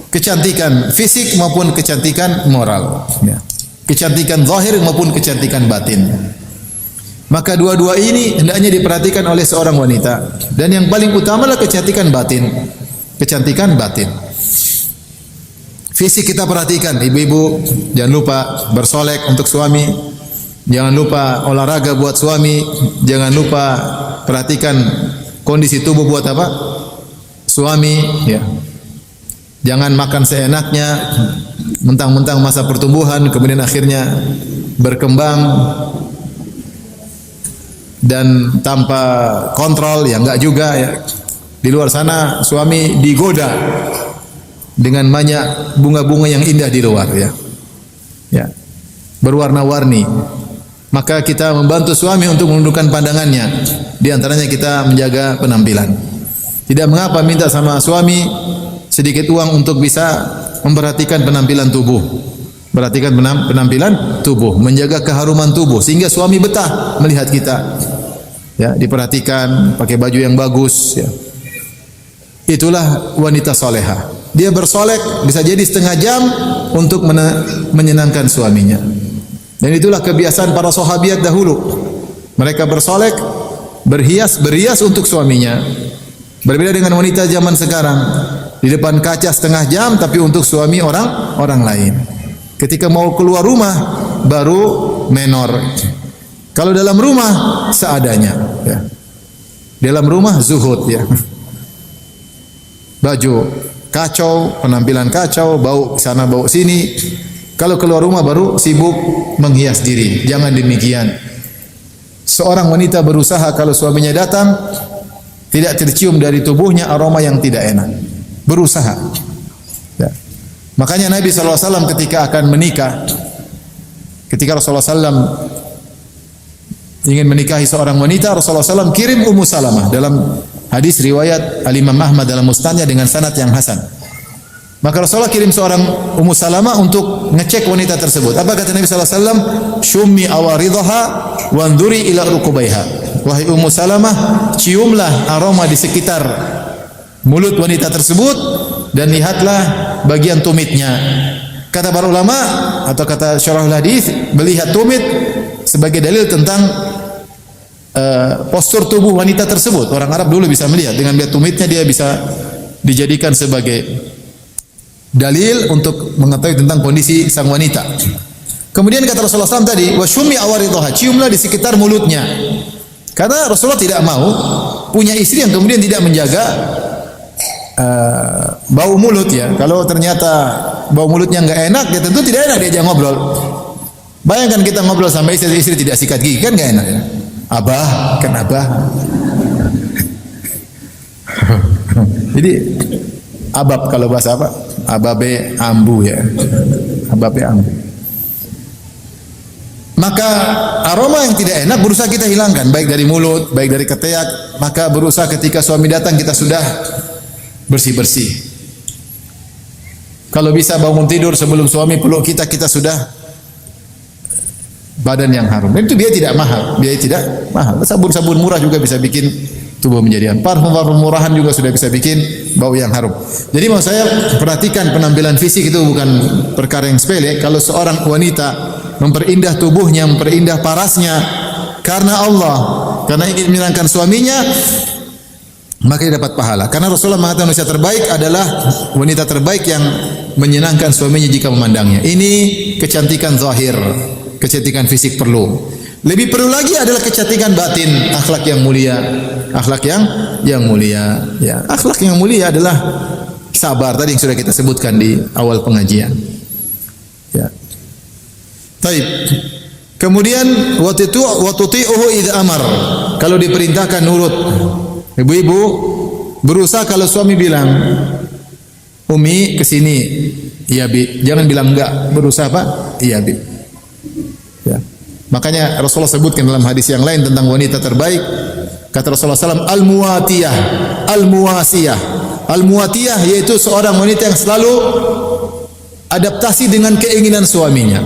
Kecantikan fisik maupun kecantikan moral. Ya. Kecantikan zahir maupun kecantikan batin. Maka dua-dua ini hendaknya diperhatikan oleh seorang wanita. Dan yang paling utama adalah kecantikan batin. Kecantikan batin. Fisik kita perhatikan, ibu-ibu jangan lupa bersolek untuk suami. Jangan lupa olahraga buat suami. Jangan lupa perhatikan kondisi tubuh buat apa? Suami. Ya. Jangan makan seenaknya, mentang-mentang masa pertumbuhan, kemudian akhirnya berkembang dan tanpa kontrol, ya enggak juga ya. Di luar sana suami digoda dengan banyak bunga-bunga yang indah di luar ya. Ya. Berwarna-warni. Maka kita membantu suami untuk menundukkan pandangannya. Di antaranya kita menjaga penampilan. Tidak mengapa minta sama suami sedikit uang untuk bisa memperhatikan penampilan tubuh. Perhatikan penampilan tubuh, menjaga keharuman tubuh sehingga suami betah melihat kita. Ya, diperhatikan, pakai baju yang bagus ya. Itulah wanita solehah. Dia bersolek bisa jadi setengah jam untuk menyenangkan suaminya. Dan itulah kebiasaan para sahabiat dahulu. Mereka bersolek, berhias untuk suaminya. Berbeda dengan wanita zaman sekarang. Di depan kaca setengah jam tapi untuk suami orang lain. Ketika mau keluar rumah baru menor. Kalau dalam rumah seadanya ya. Dalam rumah zuhud ya. Baju kacau, penampilan kacau, bau sana bau sini. Kalau keluar rumah baru sibuk menghias diri. Jangan demikian. Seorang wanita berusaha kalau suaminya datang tidak tercium dari tubuhnya aroma yang tidak enak. Berusaha. Ya. Makanya Nabi SAW ketika akan menikah, ketika Rasulullah SAW ingin menikahi seorang wanita, Rasulullah SAW kirim Ummu Salamah dalam hadis riwayat Al-Imam Ahmad dalam Musnadnya dengan sanad yang hasan. Maka Rasulullah kirim seorang Ummu Salamah untuk ngecek wanita tersebut. Apa kata Nabi SAW? Syummi awaridhaha wanzuri ila rukubaiha. Wahai Ummu Salamah, ciumlah aroma di sekitar mulut wanita tersebut dan lihatlah bagian tumitnya. Kata para ulama atau kata syarahul hadis, melihat tumit sebagai dalil tentang postur tubuh wanita tersebut. Orang Arab dulu bisa melihat, dengan melihat tumitnya dia bisa dijadikan sebagai dalil untuk mengetahui tentang kondisi sang wanita. Kemudian kata Rasulullah SAW tadi, wasyumi awaridhaha, ciumlah di sekitar mulutnya. Karena Rasulullah tidak mau punya istri yang kemudian tidak menjaga bau mulut ya. Kalau ternyata bau mulutnya enggak enak, ya tentu tidak enak diajak ngobrol. Bayangkan kita ngobrol sama istri tidak sikat gigi, kan enggak enak ya. Abah, kan abah. Jadi abab kalau bahasa apa? Ababe ambu ya. Ababe ambu. Maka aroma yang tidak enak berusaha kita hilangkan, baik dari mulut, baik dari ketiak. Maka berusaha ketika suami datang kita sudah bersih-bersih. Kalau bisa bangun tidur sebelum suami peluk kita, kita sudah badan yang harum. Dan itu biaya tidak mahal, biaya tidak mahal. Sabun-sabun murah juga bisa bikin tubuh menjadi harum. Parfum-parfum murahan juga sudah bisa bikin bau yang harum. Jadi mau saya perhatikan penampilan fisik itu bukan perkara yang sepele. Kalau seorang wanita memperindah tubuhnya, memperindah parasnya karena Allah, karena ingin menyenangkan suaminya, maka dia dapat pahala. Karena Rasulullah mengatakan manusia terbaik adalah wanita terbaik yang menyenangkan suaminya jika memandangnya. Ini kecantikan zahir, kecantikan fisik perlu. Lebih perlu lagi adalah kecantikan batin, akhlak yang mulia. Akhlak yang mulia, ya. Akhlak yang mulia adalah sabar tadi yang sudah kita sebutkan di awal pengajian. Ya. Taib. Kemudian wa tuti'uhu idza amar. Kalau diperintahkan nurut. Ibu-ibu berusaha kalau suami bilang, "Umi kesini." Iya, Bi. Jangan bilang enggak. Berusaha apa? Iya, Bi. Ya. Makanya Rasulullah sebutkan dalam hadis yang lain tentang wanita terbaik. Kata Rasulullah SAW, al-muwatiyah, al-muwasiyah. Al-muwatiyah yaitu seorang wanita yang selalu adaptasi dengan keinginan suaminya.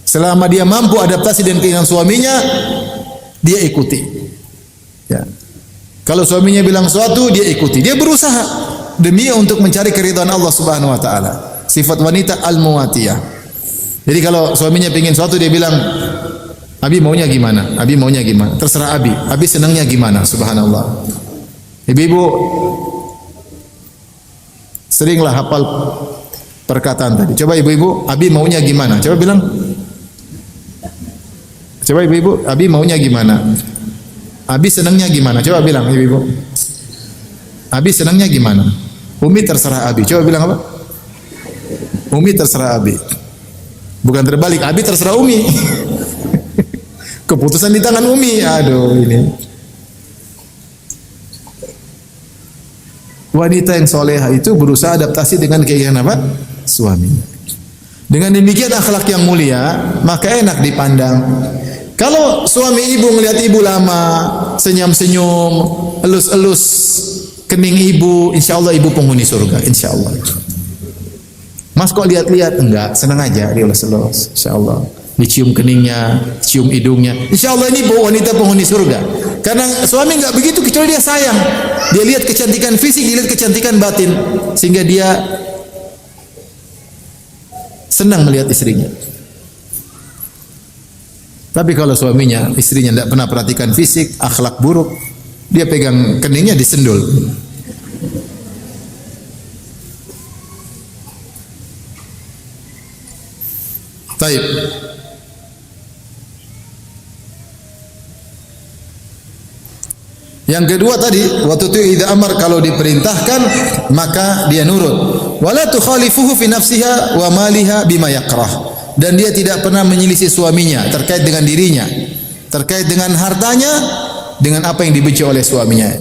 Selama dia mampu adaptasi dengan keinginan suaminya, dia ikuti. Ya. Kalau suaminya bilang sesuatu, dia ikuti. Dia berusaha demi untuk mencari keridhaan Allah Subhanahu wa taala. Sifat wanita al-muwatiyah. Jadi kalau suaminya pingin sesuatu, dia bilang, "Abi maunya gimana? Abi maunya gimana?" Terserah Abi. Abi senangnya gimana? Subhanallah. Ibu-ibu seringlah hafal perkataan tadi. Coba ibu-ibu, Abi maunya gimana? Coba bilang. Coba ibu-ibu, Abi maunya gimana? Abi senangnya gimana? Coba bilang ibu-ibu. Abi senangnya gimana? Umi terserah Abi. Coba bilang apa? Umi terserah Abi. Bukan terbalik, Abi terserah Umi. Keputusan di tangan Umi. Aduh, ini. Wanita yang soleha itu berusaha adaptasi dengan keinginan apa? Suaminya. Dengan demikian akhlak yang mulia, maka enak dipandang. Kalau suami ibu melihat ibu lama, senyum-senyum, elus-elus kening ibu, insya Allah ibu penghuni surga, insya Allah. Mas kok lihat-lihat? Enggak, senang aja dia elus-elus, insya Allah. Dicium keningnya, cium hidungnya, insya Allah ini wanita penghuni surga. Karena suami enggak begitu, kecuali dia sayang. Dia lihat kecantikan fisik, dia lihat kecantikan batin, sehingga dia senang melihat istrinya. Tapi kalau suaminya, istrinya tidak pernah perhatikan fisik, akhlak buruk, dia pegang keningnya disendul. Taib. Yang kedua tadi, waktu itu idza amar, kalau diperintahkan maka dia nurut. Wala tukhalifuhu fi nafsiha wa maliha bima yakrah. Dan dia tidak pernah menyelisih suaminya terkait dengan dirinya, terkait dengan hartanya, dengan apa yang dibenci oleh suaminya.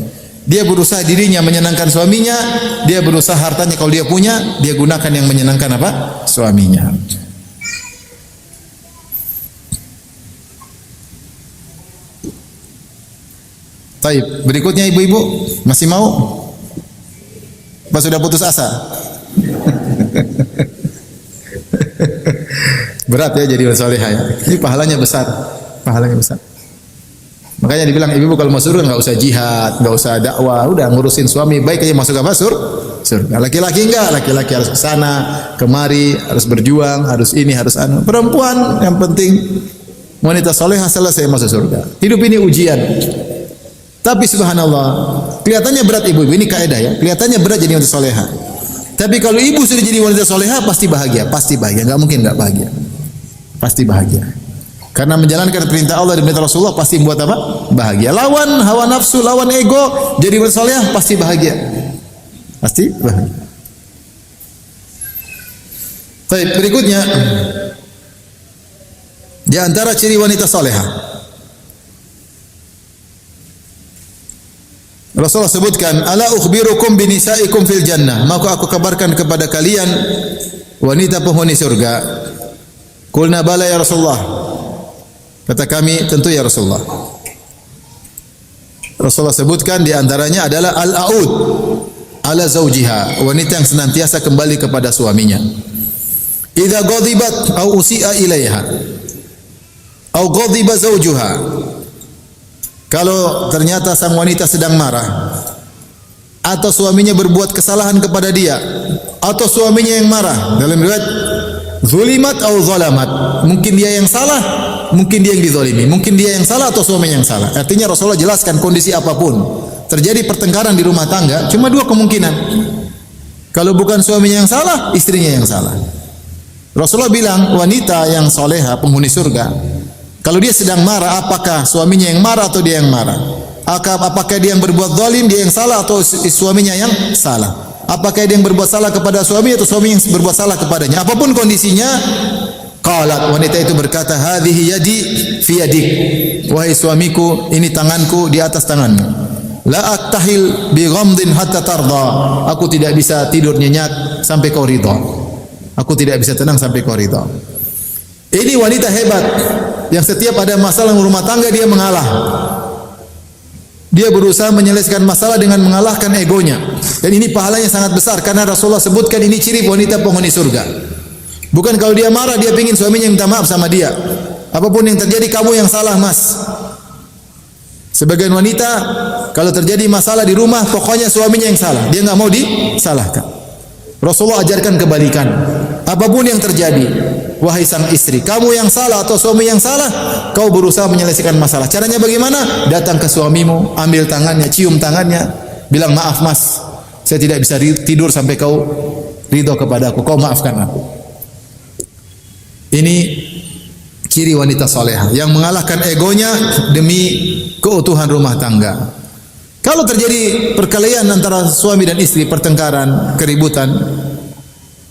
Dia berusaha dirinya menyenangkan suaminya, dia berusaha hartanya kalau dia punya, dia gunakan yang menyenangkan apa? Suaminya. Taib. Berikutnya ibu-ibu masih mau? Apa sudah putus asa? Berat ya jadi salihah ya. Ini pahalanya besar. Pahalanya besar. Makanya dibilang ibu-ibu kalau mau surga enggak usah jihad, enggak usah dakwah, udah ngurusin suami baik aja masuk apa? Surga. Laki-laki enggak, laki-laki harus ke sana, kemari, harus berjuang, harus ini, harus anu. Perempuan yang penting wanita salihah selesai masuk surga. Hidup ini ujian. Tapi subhanallah, kelihatannya berat ibu-ibu, ini kaidah ya. Kelihatannya berat jadi wanita soleha. Tapi kalau ibu sudah jadi wanita soleha, pasti bahagia, nggak mungkin nggak bahagia. Pasti bahagia. Karena menjalankan perintah Allah dan perintah Rasulullah pasti membuat apa? Bahagia. Lawan hawa nafsu, lawan ego, jadi wanita soleha pasti bahagia. Pasti bahagia. Baik, berikutnya di antara ciri wanita soleha. Rasulullah sebutkan, "Ala ukhbirukum binisaikum fil jannah." Maka aku kabarkan kepada kalian wanita penghuni surga. Qulna bala ya Rasulullah. Kata kami, tentu ya Rasulullah. Rasulullah sebutkan di antaranya adalah al-aud ala zaujiha, wanita yang senantiasa kembali kepada suaminya. Idza ghadibat au usi'a ilaiha au ghadiba zaujuha. Kalau ternyata sang wanita sedang marah, atau suaminya berbuat kesalahan kepada dia, atau suaminya yang marah, dalam riwayat zulimat atau zalamat, mungkin dia yang salah, mungkin dia yang dizalimi, mungkin dia yang salah atau suaminya yang salah. Artinya Rasulullah jelaskan kondisi apapun terjadi pertengkaran di rumah tangga, cuma dua kemungkinan. Kalau bukan suaminya yang salah, istrinya yang salah. Rasulullah bilang wanita yang soleha penghuni surga, kalau dia sedang marah, apakah suaminya yang marah atau dia yang marah? Apakah dia yang berbuat zalim, dia yang salah atau suaminya yang salah? Apakah dia yang berbuat salah kepada suami atau suami yang berbuat salah kepadanya? Apapun kondisinya, qalat, wanita itu berkata, hadhihi yadi fi yadik. Wahai suamiku, ini tanganku di atas tanganmu. La attahil bi ghamdin hatta tarda. Aku tidak bisa tidur nyenyak sampai kau ridha. Aku tidak bisa tenang sampai kau ridha. Ini wanita hebat yang setiap ada masalah rumah tangga dia mengalah. Dia berusaha menyelesaikan masalah dengan mengalahkan egonya. Dan ini pahalanya sangat besar karena Rasulullah sebutkan ini ciri wanita penghuni surga. Bukan kalau dia marah dia ingin suaminya minta maaf sama dia. Apapun yang terjadi kamu yang salah, Mas. Sebagian wanita kalau terjadi masalah di rumah pokoknya suaminya yang salah. Dia enggak mau disalahkan. Rasulullah ajarkan kebalikan. Apapun yang terjadi, wahai sang istri, kamu yang salah atau suami yang salah, kau berusaha menyelesaikan masalah. Caranya bagaimana? Datang ke suamimu, ambil tangannya, cium tangannya, bilang, maaf mas, saya tidak bisa tidur sampai kau ridho kepadaku, kau maafkan aku. Ini ciri wanita salehah yang mengalahkan egonya demi keutuhan rumah tangga. Kalau terjadi perkelahian antara suami dan istri, pertengkaran, keributan,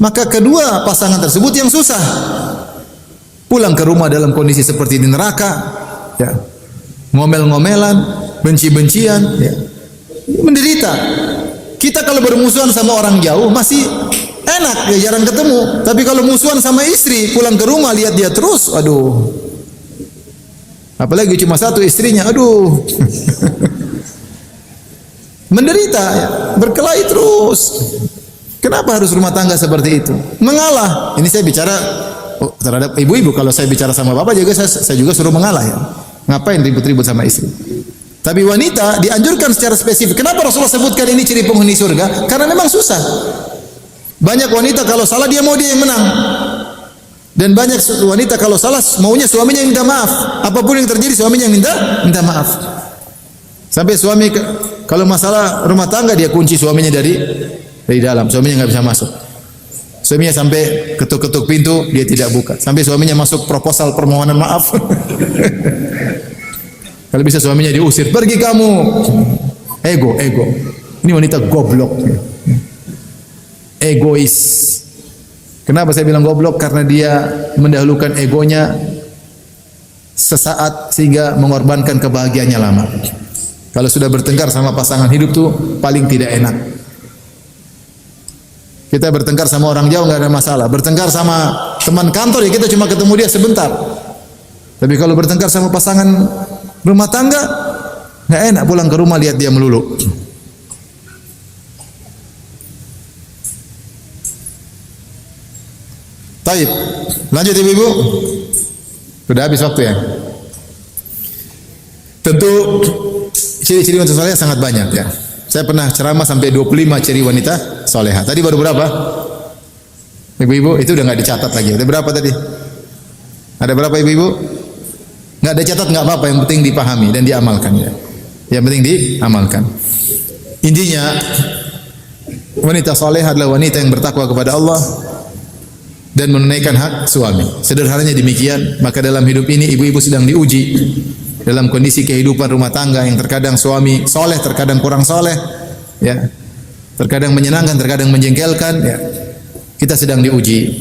maka kedua pasangan tersebut yang susah. Pulang ke rumah dalam kondisi seperti di neraka, ya. Ngomel-ngomelan, benci-bencian, ya. Menderita. Kita kalau bermusuhan sama orang jauh masih enak, ya jarang ketemu. Tapi kalau musuhan sama istri, pulang ke rumah lihat dia terus, aduh. Apalagi cuma satu istrinya, aduh. Menderita, ya. Berkelahi terus. Kenapa harus rumah tangga seperti itu? Mengalah. Ini saya bicara terhadap ibu-ibu. Kalau saya bicara sama bapak juga saya juga suruh mengalah, ya. Ngapain ribut-ribut sama istri? Tapi wanita dianjurkan secara spesifik. Kenapa Rasulullah sebutkan ini ciri penghuni surga? Karena memang susah. Banyak wanita kalau salah dia mau dia yang menang. Dan banyak wanita kalau salah maunya suaminya yang minta maaf. Apapun yang terjadi suaminya yang minta maaf. Sampai suami kalau masalah rumah tangga dia kunci suaminya dari dalam, suaminya nggak bisa masuk. Suaminya sampai ketuk-ketuk pintu dia tidak buka. Sampai suaminya masuk proposal permohonan maaf. Kalau bisa suaminya diusir, pergi kamu. Ego. Ini wanita goblok. Egois. Kenapa saya bilang goblok? Karena dia mendahulukan egonya sesaat sehingga mengorbankan kebahagiaannya lama. Kalau sudah bertengkar sama pasangan hidup tuh paling tidak enak. Kita bertengkar sama orang jauh nggak ada masalah. Bertengkar sama teman kantor ya kita cuma ketemu dia sebentar. Tapi kalau bertengkar sama pasangan rumah tangga nggak enak, pulang ke rumah lihat dia melulu. Taib, lanjut ibu-ibu. Sudah habis waktu ya. Tentu ciri-ciri wanita salehah sangat banyak ya. Saya pernah ceramah sampai 25 ciri wanita salehah. Tadi baru berapa? Ibu-ibu itu udah nggak dicatat lagi. Ada berapa tadi? Ada berapa ibu-ibu? Nggak ada catat nggak apa-apa. Yang penting dipahami dan diamalkan ya. Yang penting diamalkan. Intinya wanita salehah adalah wanita yang bertakwa kepada Allah dan menunaikan hak suami. Sederhananya demikian. Maka dalam hidup ini ibu-ibu sedang diuji dalam kondisi kehidupan rumah tangga yang terkadang suami soleh, terkadang kurang soleh, ya, terkadang menyenangkan, terkadang menjengkelkan, ya. Kita sedang diuji.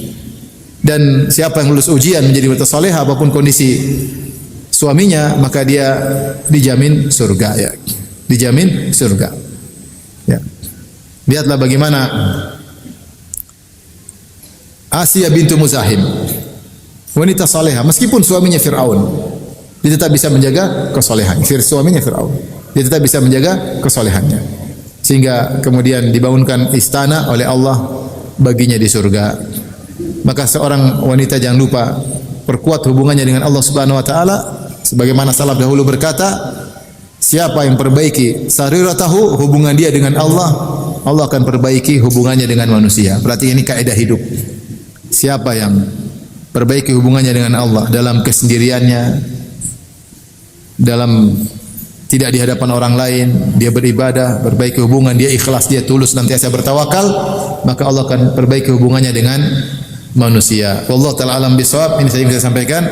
Dan siapa yang lulus ujian menjadi wanita soleh, apapun kondisi suaminya, maka dia dijamin surga, ya. Dijamin surga. Ya. Lihatlah bagaimana Asia bintu Muzahim, wanita salehah, meskipun suaminya Fir'aun, dia tetap bisa menjaga kesolehannya. Suaminya Fir'aun, dia tetap bisa menjaga kesolehannya, sehingga kemudian dibangunkan istana oleh Allah baginya di surga. Maka seorang wanita jangan lupa perkuat hubungannya dengan Allah Subhanahu wa taala, sebagaimana salaf dahulu berkata, Siapa yang perbaiki sariratahu, hubungan dia dengan Allah, Allah akan perbaiki hubungannya dengan manusia. Berarti ini kaidah hidup. Siapa yang perbaiki hubungannya dengan Allah dalam kesendiriannya, dalam tidak di hadapan orang lain, dia beribadah, perbaiki hubungan, dia ikhlas, dia tulus, nantiasa bertawakal, maka Allah akan perbaiki hubungannya dengan manusia. Wallahu taala alam bisawab. Ini saya bisa sampaikan.